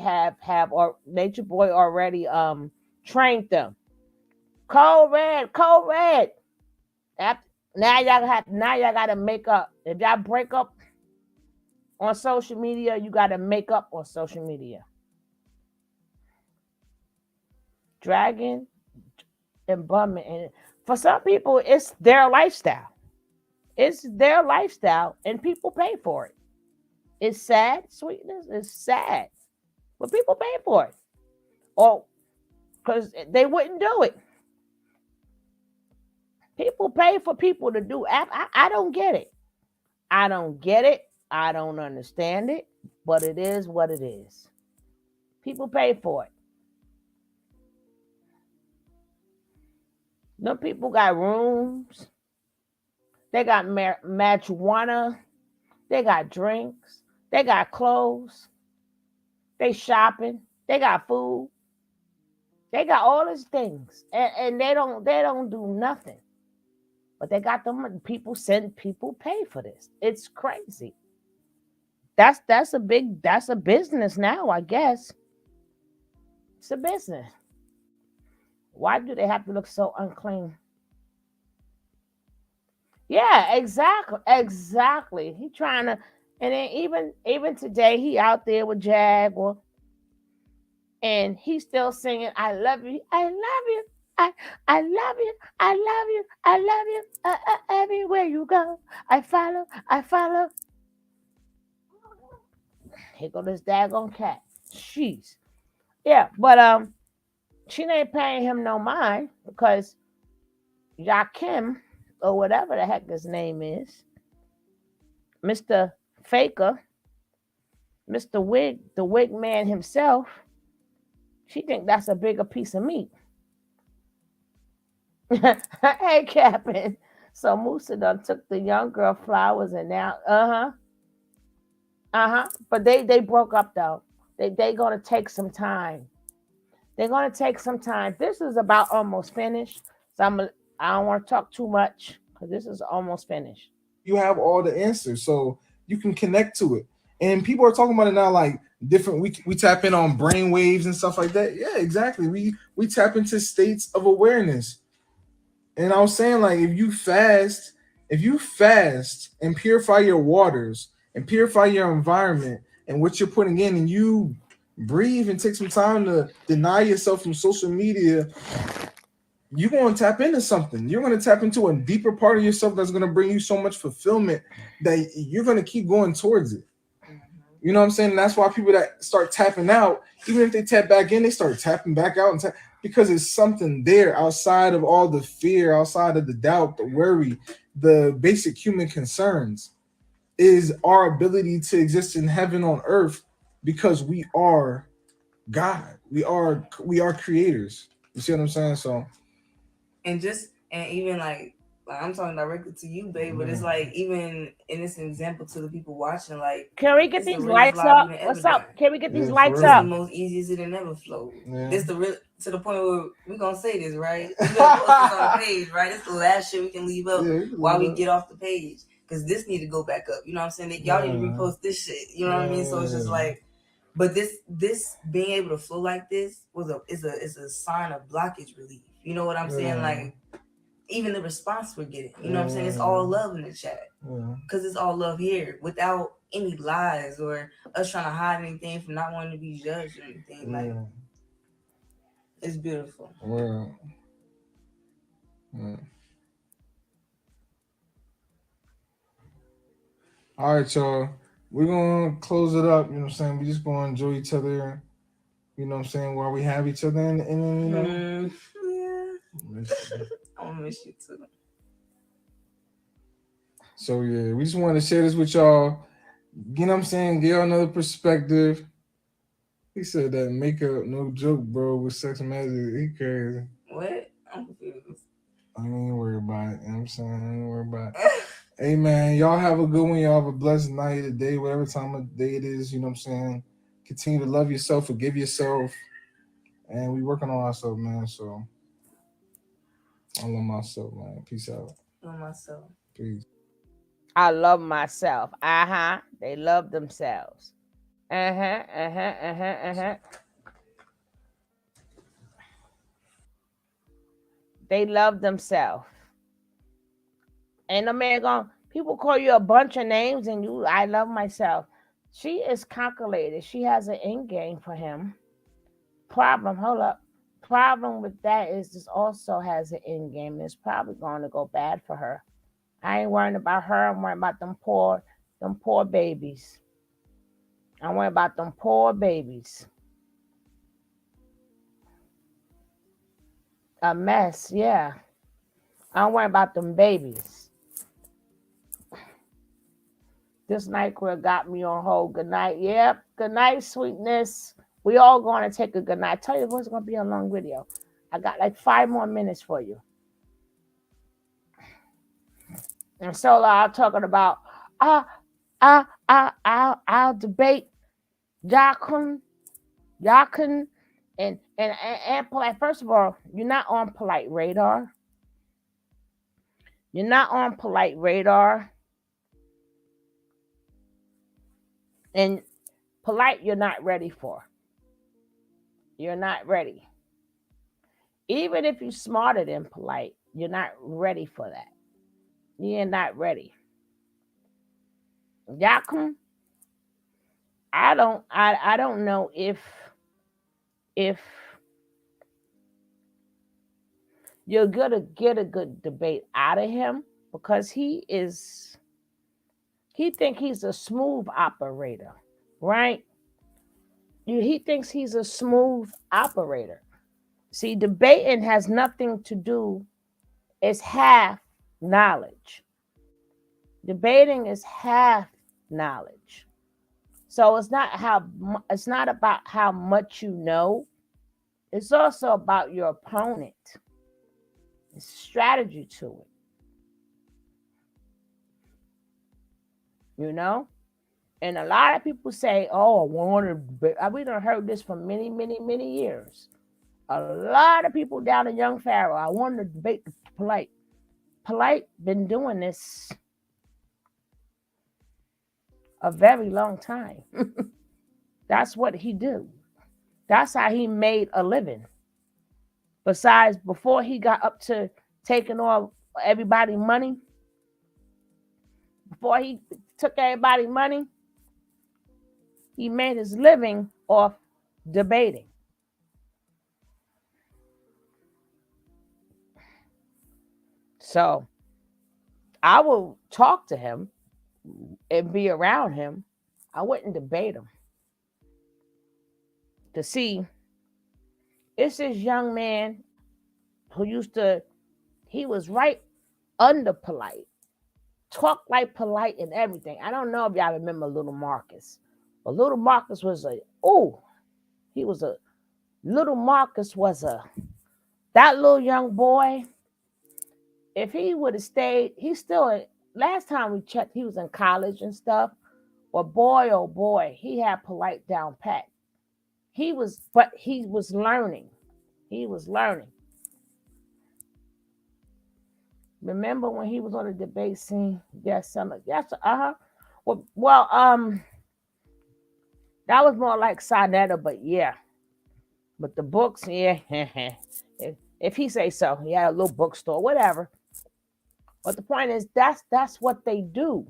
Nature Boy already trained them. Code red. Now y'all gotta make up. If y'all break up on social media, you gotta make up on social media. Dragging and bumming, and for some people, it's their lifestyle. It's their lifestyle, and people pay for it. It's sad, sweetness. It's sad. but people pay for it, or because they wouldn't do it. People pay for people to do. I don't get it. I don't get it. I don't understand it, but it is what it is. People pay for it. No people got rooms. They got marijuana. They got drinks. They got clothes. They shopping. They got food. They got all these things, and they don't do nothing. But they got them. People pay for this. It's crazy. That's a business now. I guess it's a business. Why do they have to look so unclean? Yeah, exactly, exactly. He trying to, and then even today he out there with Jaguar, and he's still singing, "I love you, I love you, I love you, I love you, I love you, everywhere you go, I follow, I follow." Here go this daggone cat. Jeez. Yeah, but she ain't paying him no mind because Yakim or whatever the heck his name is, Mr. Faker, Mr. Wig, the wig man himself, she think that's a bigger piece of meat. Hey, Captain. So Musa done took the young girl flowers and now, But they broke up though. They gonna take some time. They're gonna take some time. This is about almost finished. So I don't want to talk too much because this is almost finished.
You have all the answers, so you can connect to it. And people are talking about it now, like different. We tap in on brain waves and stuff like that. Yeah, exactly. We tap into states of awareness. And I was saying, like, if you fast and purify your waters and purify your environment and what you're putting in, and you breathe and take some time to deny yourself from social media, you're going to tap into something. You're going to tap into a deeper part of yourself that's going to bring you so much fulfillment that you're going to keep going towards it. You know what I'm saying? And that's why people that start tapping out, even if they tap back in, they start tapping back out because it's something there outside of all the fear, outside of the doubt, the worry, the basic human concerns, is our ability to exist in heaven on earth because we are God. We are creators. You see what I'm saying? So,
and even like I'm talking directly to you, babe, but it's like even in this example to the people watching, like,
can we get these lights up? What's up? Can we get these lights
up? It's
the
most easiest it never flowed. Yeah. This the real to the point where we're gonna say this, right? We're gonna post this on the page, right? It's the last shit we can leave up while we get off the page. Because this need to go back up. You know what I'm saying? Y'all need to repost this shit. You know what I mean? So it's just like, but this being able to flow like this is a sign of blockage relief. You know what I'm saying? Like, even the response we're getting, you know what I'm saying? It's all love in the chat because it's all love here without any lies or us trying to hide anything from not wanting to be judged or anything. Like, it's beautiful.
All right, y'all. We're going to close it up. You know what I'm saying? We just going to enjoy each other. You know what I'm saying? While we have each other. And you know.
Yeah. I want to miss you too.
So, yeah. We just want to share this with y'all. You know what I'm saying? Get y'all another perspective. He said that makeup, no joke, bro, with sex magic. He crazy.
What? I'm confused.
I ain't even worried about it. You know what I'm saying? I ain't worried about it. Hey, man, y'all have a good one. Y'all have a blessed night, a day, whatever time of day it is. You know what I'm saying? Continue to love yourself, forgive yourself. And we working on ourselves, man. So I love myself, man. Peace out.
Love myself.
Peace.
I love myself. They love themselves. They love themselves. And the man going, people call you a bunch of names and I love myself. She is calculated. She has an end game for him. Problem with that is this also has an end game. It's probably going to go bad for her. I ain't worrying about her. I'm worrying about them poor babies. I'm worrying about them poor babies. A mess, yeah. I don't worry about them babies. This NyQuil got me on hold. Good night. Yep. Good night, sweetness. We all going to take a good night. I tell you what's going to be a long video. I got like 5 more minutes for you. And so I'm talking about I'll debate Yakun and polite. First of all, you're not on polite radar. You're not on polite radar. And polite, you're not ready for. You're not ready. Even if you're smarter than polite, you're not ready for that. You're not ready. Yakun, I don't know if you're gonna get a good debate out of him because he think he's a smooth operator, right? He thinks he's a smooth operator. See, debating has nothing to do, it's half knowledge. Debating is half knowledge. So it's not about how much you know. It's also about your opponent. It's strategy to it. You know? And a lot of people say, oh, I want to debate. We done heard this for many, many, many years. A lot of people down in Young Pharaoh, I want to debate polite. Polite been doing this a very long time. That's what he do. That's how he made a living. Besides, before he got up to taking all everybody's money, before he took everybody's money, he made his living off debating. So I will talk to him and be around him. I wouldn't debate him. To see, it's this young man who he was right under polite. Talk like polite and everything. I don't know if y'all remember Little Marcus. But Little Marcus was that little young boy. If he would have stayed, last time we checked, he was in college and stuff. But boy, oh boy, he had polite down pat. He was learning. He was learning. Remember when he was on the debate scene? Yes, Well, that was more like Sonetta, but yeah. But the books, yeah. if he say so, he had a little bookstore, whatever. But the point is, that's what they do.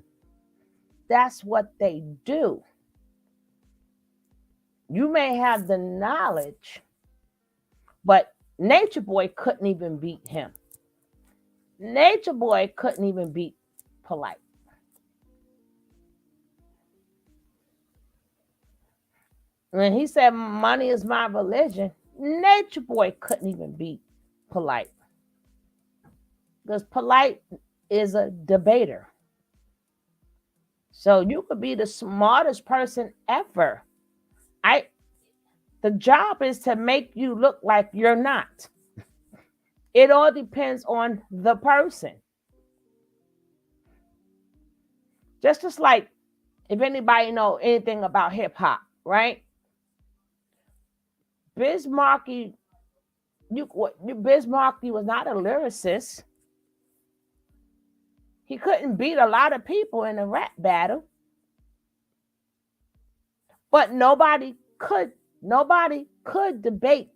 That's what they do. You may have the knowledge, but Nature Boy couldn't even beat him. Nature Boy couldn't even beat polite. When he said money is my religion, Nature Boy couldn't even beat polite. Because polite is a debater. So you could be the smartest person ever. The job is to make you look like you're not. It all depends on the person. Just like if anybody know anything about hip hop, right? Biz Markie was not a lyricist. He couldn't beat a lot of people in a rap battle. But nobody could debate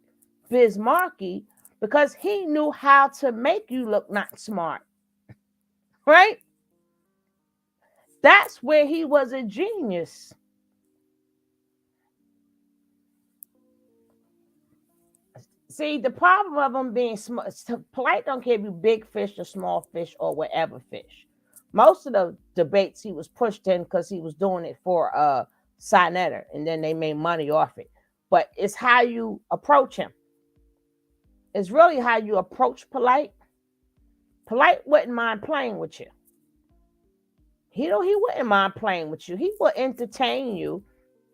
Biz Markie because he knew how to make you look not smart. Right? That's where he was a genius. See, the problem of him being smart, polite don't care if you big fish or small fish or whatever fish. Most of the debates he was pushed in because he was doing it for Sonetta, and then they made money off it. But it's how you approach him. It's really how you approach Polite. Polite wouldn't mind playing with you. He wouldn't mind playing with you. He will entertain you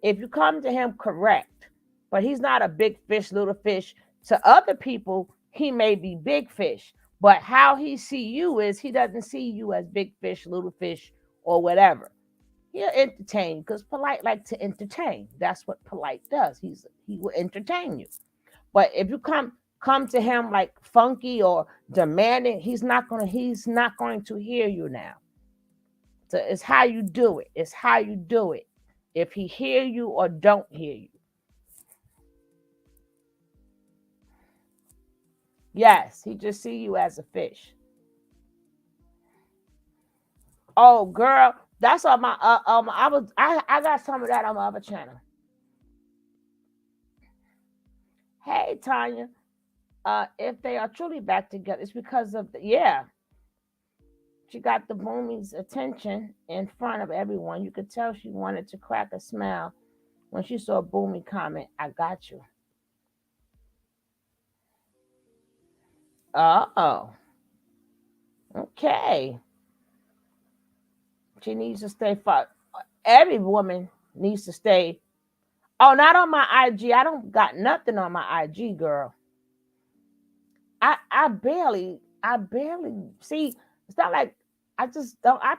if you come to him correct. But he's not a big fish, little fish. To other people, he may be big fish. But how he see you is he doesn't see you as big fish, little fish, or whatever. He'll entertain you because Polite like to entertain. That's what Polite does. He will entertain you. But if you come to him like funky or demanding, he's not going to hear you now. So it's how you do it. It's how you do it. If he hear you or don't hear you. Yes, he just see you as a fish. Oh, girl, that's on my I got some of that on my other channel. Hey, Tanya, if they are truly back together, it's because of she got the Boomie's attention in front of everyone. You could tell she wanted to crack a smile when she saw Boomie comment, "I got you." Oh, okay. She needs to stay far. Every woman needs to stay. Oh, not on my IG. I don't got nothing on my IG, girl. I barely see. It's not like I just don't. I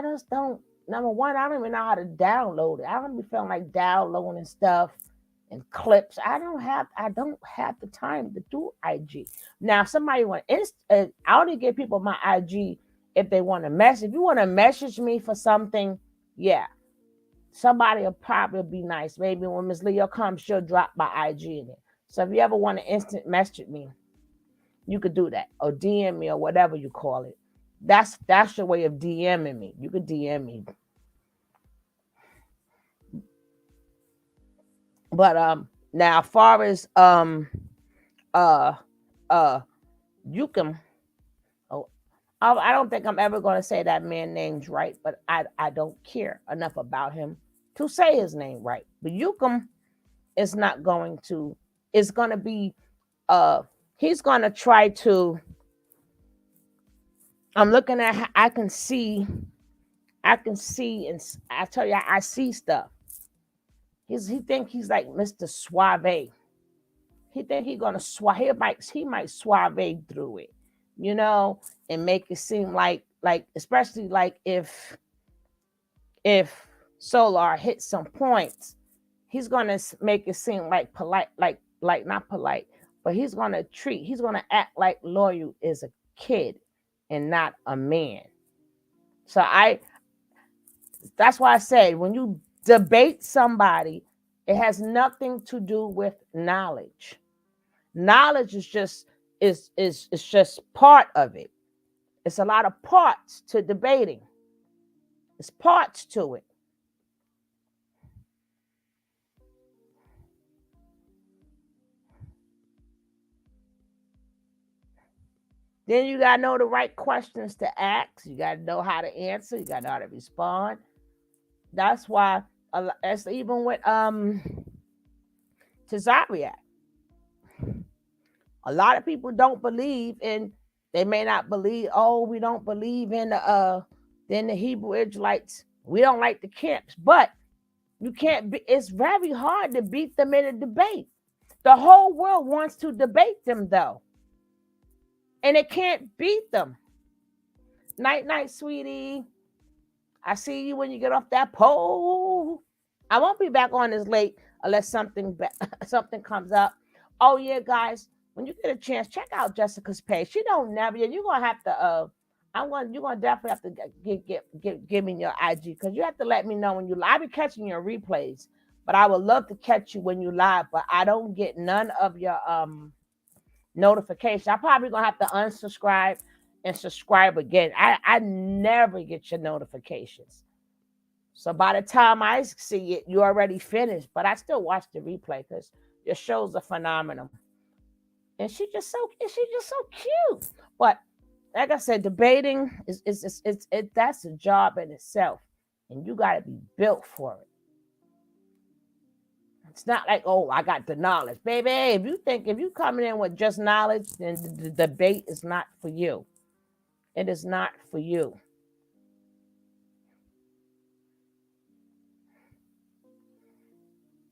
just don't. Number one, I don't even know how to download it. I don't be feeling like downloading stuff and clips. I don't have the time to do IG. Now, if somebody want I only give people my IG if they want to message. If you want to message me for something, yeah, somebody will probably be nice. Maybe when Miss Leo comes, she'll drop my IG in it. So if you ever want to instant message me, you could do that or DM me or whatever you call it. That's your way of DMing me. You could DM me. But now as far as uh uh you can oh I don't think I'm ever gonna say that man name's right, but I don't care enough about him to say his name right. But Yukum is not going to it's gonna be uh he's gonna try to I'm looking at I can see and I tell you I see stuff. He think he's like Mr. Suave. He think he gonna he might suave through it, you know, and make it seem like especially like if Solar hits some points, he's gonna make it seem like polite, like not polite, but he's gonna act like Loyal is a kid and not a man. So that's why I say when you debate somebody, it has nothing to do with knowledge. Knowledge is just part of it. It's a lot of parts to debating. It's parts to it. Then you gotta know the right questions to ask. You gotta know how to answer. You gotta know how to respond. That's why that's even with Tazariak. A lot of people don't believe in. They may not believe. Oh, we don't believe in then the Hebrew Israelites. We don't like the camps, but you can't be. It's very hard to beat them in a debate. The whole world wants to debate them though, and it can't beat them. Night, night, sweetie. I see you when you get off that pole. I won't be back on this late unless something comes up. Oh yeah, guys, when you get a chance, check out Jessica's page. She don't never. You're gonna have to. You're gonna definitely have to give me your IG because you have to let me know when you live. I be catching your replays, but I would love to catch you when you live. But I don't get none of your notifications. I probably gonna have to unsubscribe and subscribe again. I never get your notifications. So by the time I see it, you already finished. But I still watch the replay because your shows are phenomenal. And she's just so cute. But like I said, debating is that's a job in itself, and you got to be built for it. It's not like, oh, I got the knowledge. Baby, if you coming in with just knowledge, then the debate is not for you. It is not for you.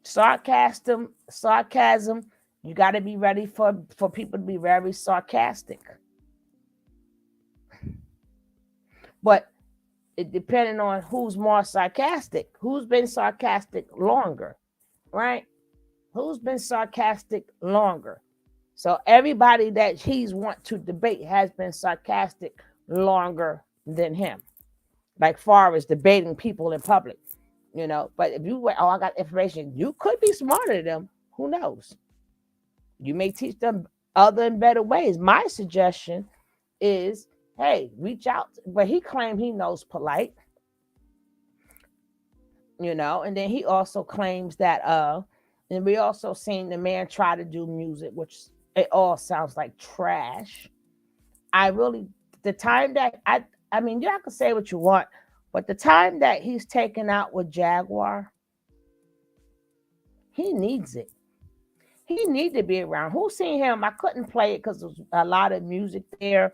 Sarcasm, you got to be ready for people to be very sarcastic. But it depending on who's more sarcastic, who's been sarcastic longer, right? Who's been sarcastic longer? So everybody that he's want to debate has been sarcastic longer than him. Like far as debating people in public, But if you went, oh, I got information, you could be smarter than them. Who knows? You may teach them other and better ways. My suggestion is, hey, reach out. But he claimed he knows polite, and then he also claims that and we also seen the man try to do music, which it all sounds like trash. The time that I mean, y'all can say what you want, but the time that he's taken out with Jaguar, he needs it. He need to be around. Who seen him? I couldn't play it because there's a lot of music there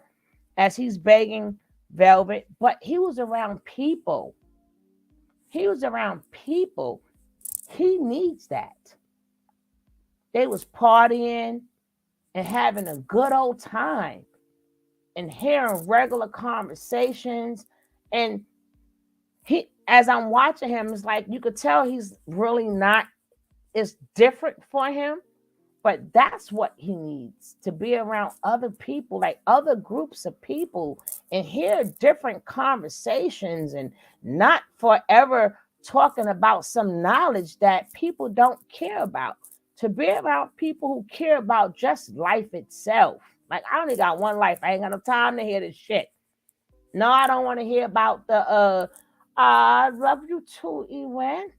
as he's begging Velvet, but he was around people. He was around people. He needs that. They was partying and having a good old time and hearing regular conversations. And he, as I'm watching him, it's like you could tell he's really not, it's different for him, but that's what he needs, to be around other people, like other groups of people, and hear different conversations and not forever talking about some knowledge that people don't care about. To be around people who care about just life itself. Like, I only got one life. I ain't got no time to hear this shit. No, I don't want to hear about the I love you too, Ewan.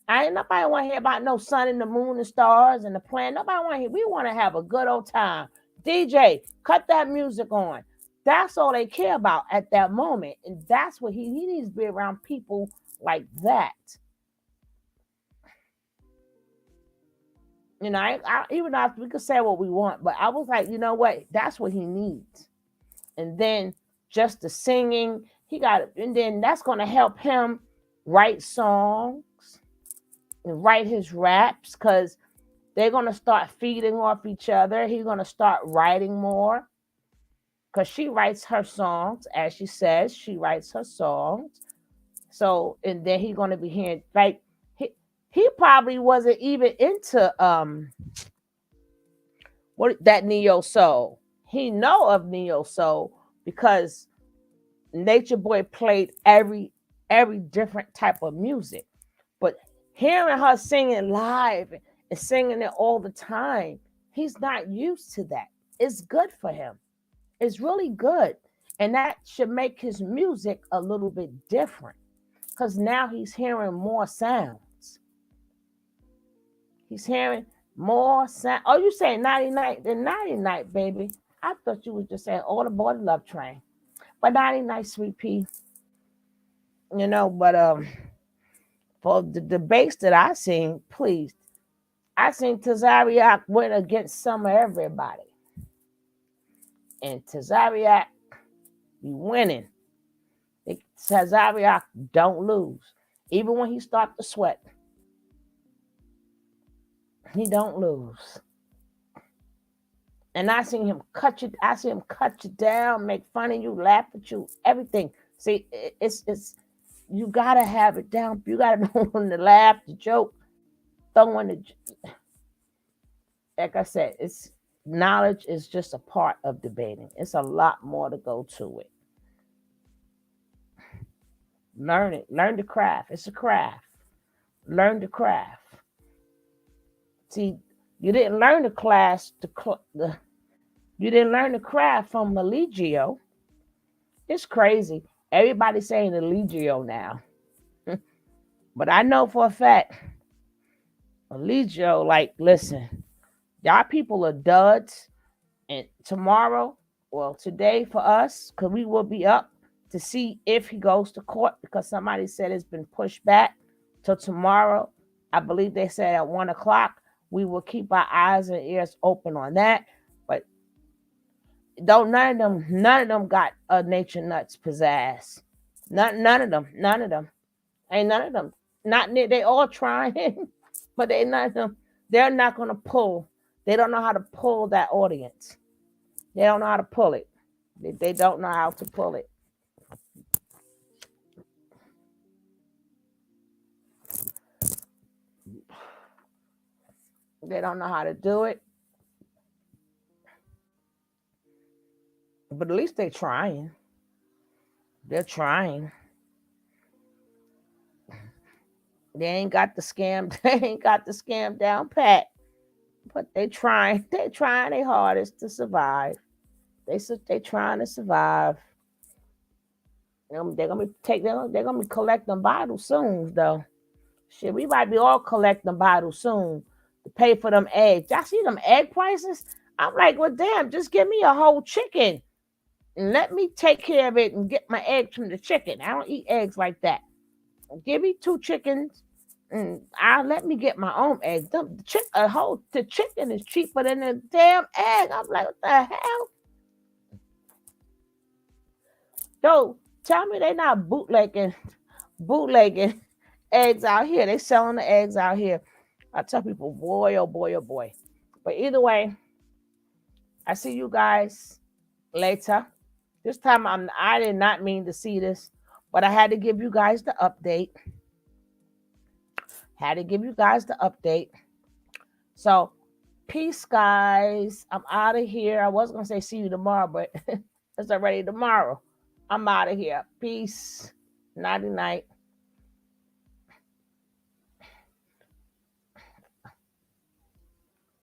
I ain't nobody want to hear about no sun and the moon and stars and the planet. Nobody want to hear. We want to have a good old time. DJ, cut that music on. That's all they care about at that moment. And that's what he needs to be around people like that. Even though we could say what we want, but I was like, you know what? That's what he needs. And then just the singing, and then that's going to help him write songs and write his raps, because they're going to start feeding off each other. He's going to start writing more because she writes her songs. As she says, she writes her songs. So, and then he's going to be hearing, like, he probably wasn't even into that neo soul. He know of neo soul because Nature Boy played every different type of music. But hearing her singing live and singing it all the time, he's not used to that. It's good for him. It's really good. And that should make his music a little bit different, because now he's hearing more sounds. He's hearing more sound. Oh, you saying 99? Then 99, baby. I thought you was just saying all aboard the love train. But 99, sweet pea. But for the debates that I seen, please, I seen Tazariak win against some of everybody. And Tazariak be winning. Tazariak don't lose. Even when he start to sweat, he don't lose. And I seen him cut you down, make fun of you, laugh at you, everything. See, it's you gotta have it down. You gotta know when to laugh, to joke, like I said, knowledge is just a part of debating. It's a lot more to go to it. Learn it. Learn the craft. It's a craft. Learn the craft. See, you didn't learn the you didn't learn the craft from Religio. It's crazy. Everybody's saying Religio now. But I know for a fact, Religio, like, listen, y'all people are duds. And tomorrow, well, today for us, because we will be up to see if he goes to court, because somebody said it's been pushed back till tomorrow. I believe they said at 1 o'clock we will keep our eyes and ears open on that. But don't none of them got a nature nuts pizzazz. None of them. Ain't none of them. Not they all trying, but they none of them. They're not gonna pull. They don't know how to pull that audience. They don't know how to pull it. They don't know how to pull it. They don't know how to do it. But at least they're trying. They're trying. They ain't got the scam. They ain't got the scam down pat. But they trying. They trying their hardest to survive. They trying to survive. They're gonna be collecting bottles soon though. Shit, we might be all collecting bottles soon to pay for them eggs. Y'all see them egg prices? I'm like, well, damn, just give me a whole chicken and let me take care of it and get my eggs from the chicken. I don't eat eggs like that. Give me 2 chickens and I'll let me get my own eggs. The chicken is cheaper than the damn egg. I'm like, what the hell? Yo, tell me they not bootlegging eggs out here. They selling the eggs out here. I tell people, boy, oh boy, oh boy. But either way, I see you guys later. This time I did not mean to see this, but I had to give you guys the update. So, peace, guys. I'm out of here. I was going to say see you tomorrow, but it's already tomorrow. I'm out of here. Peace. Nighty night.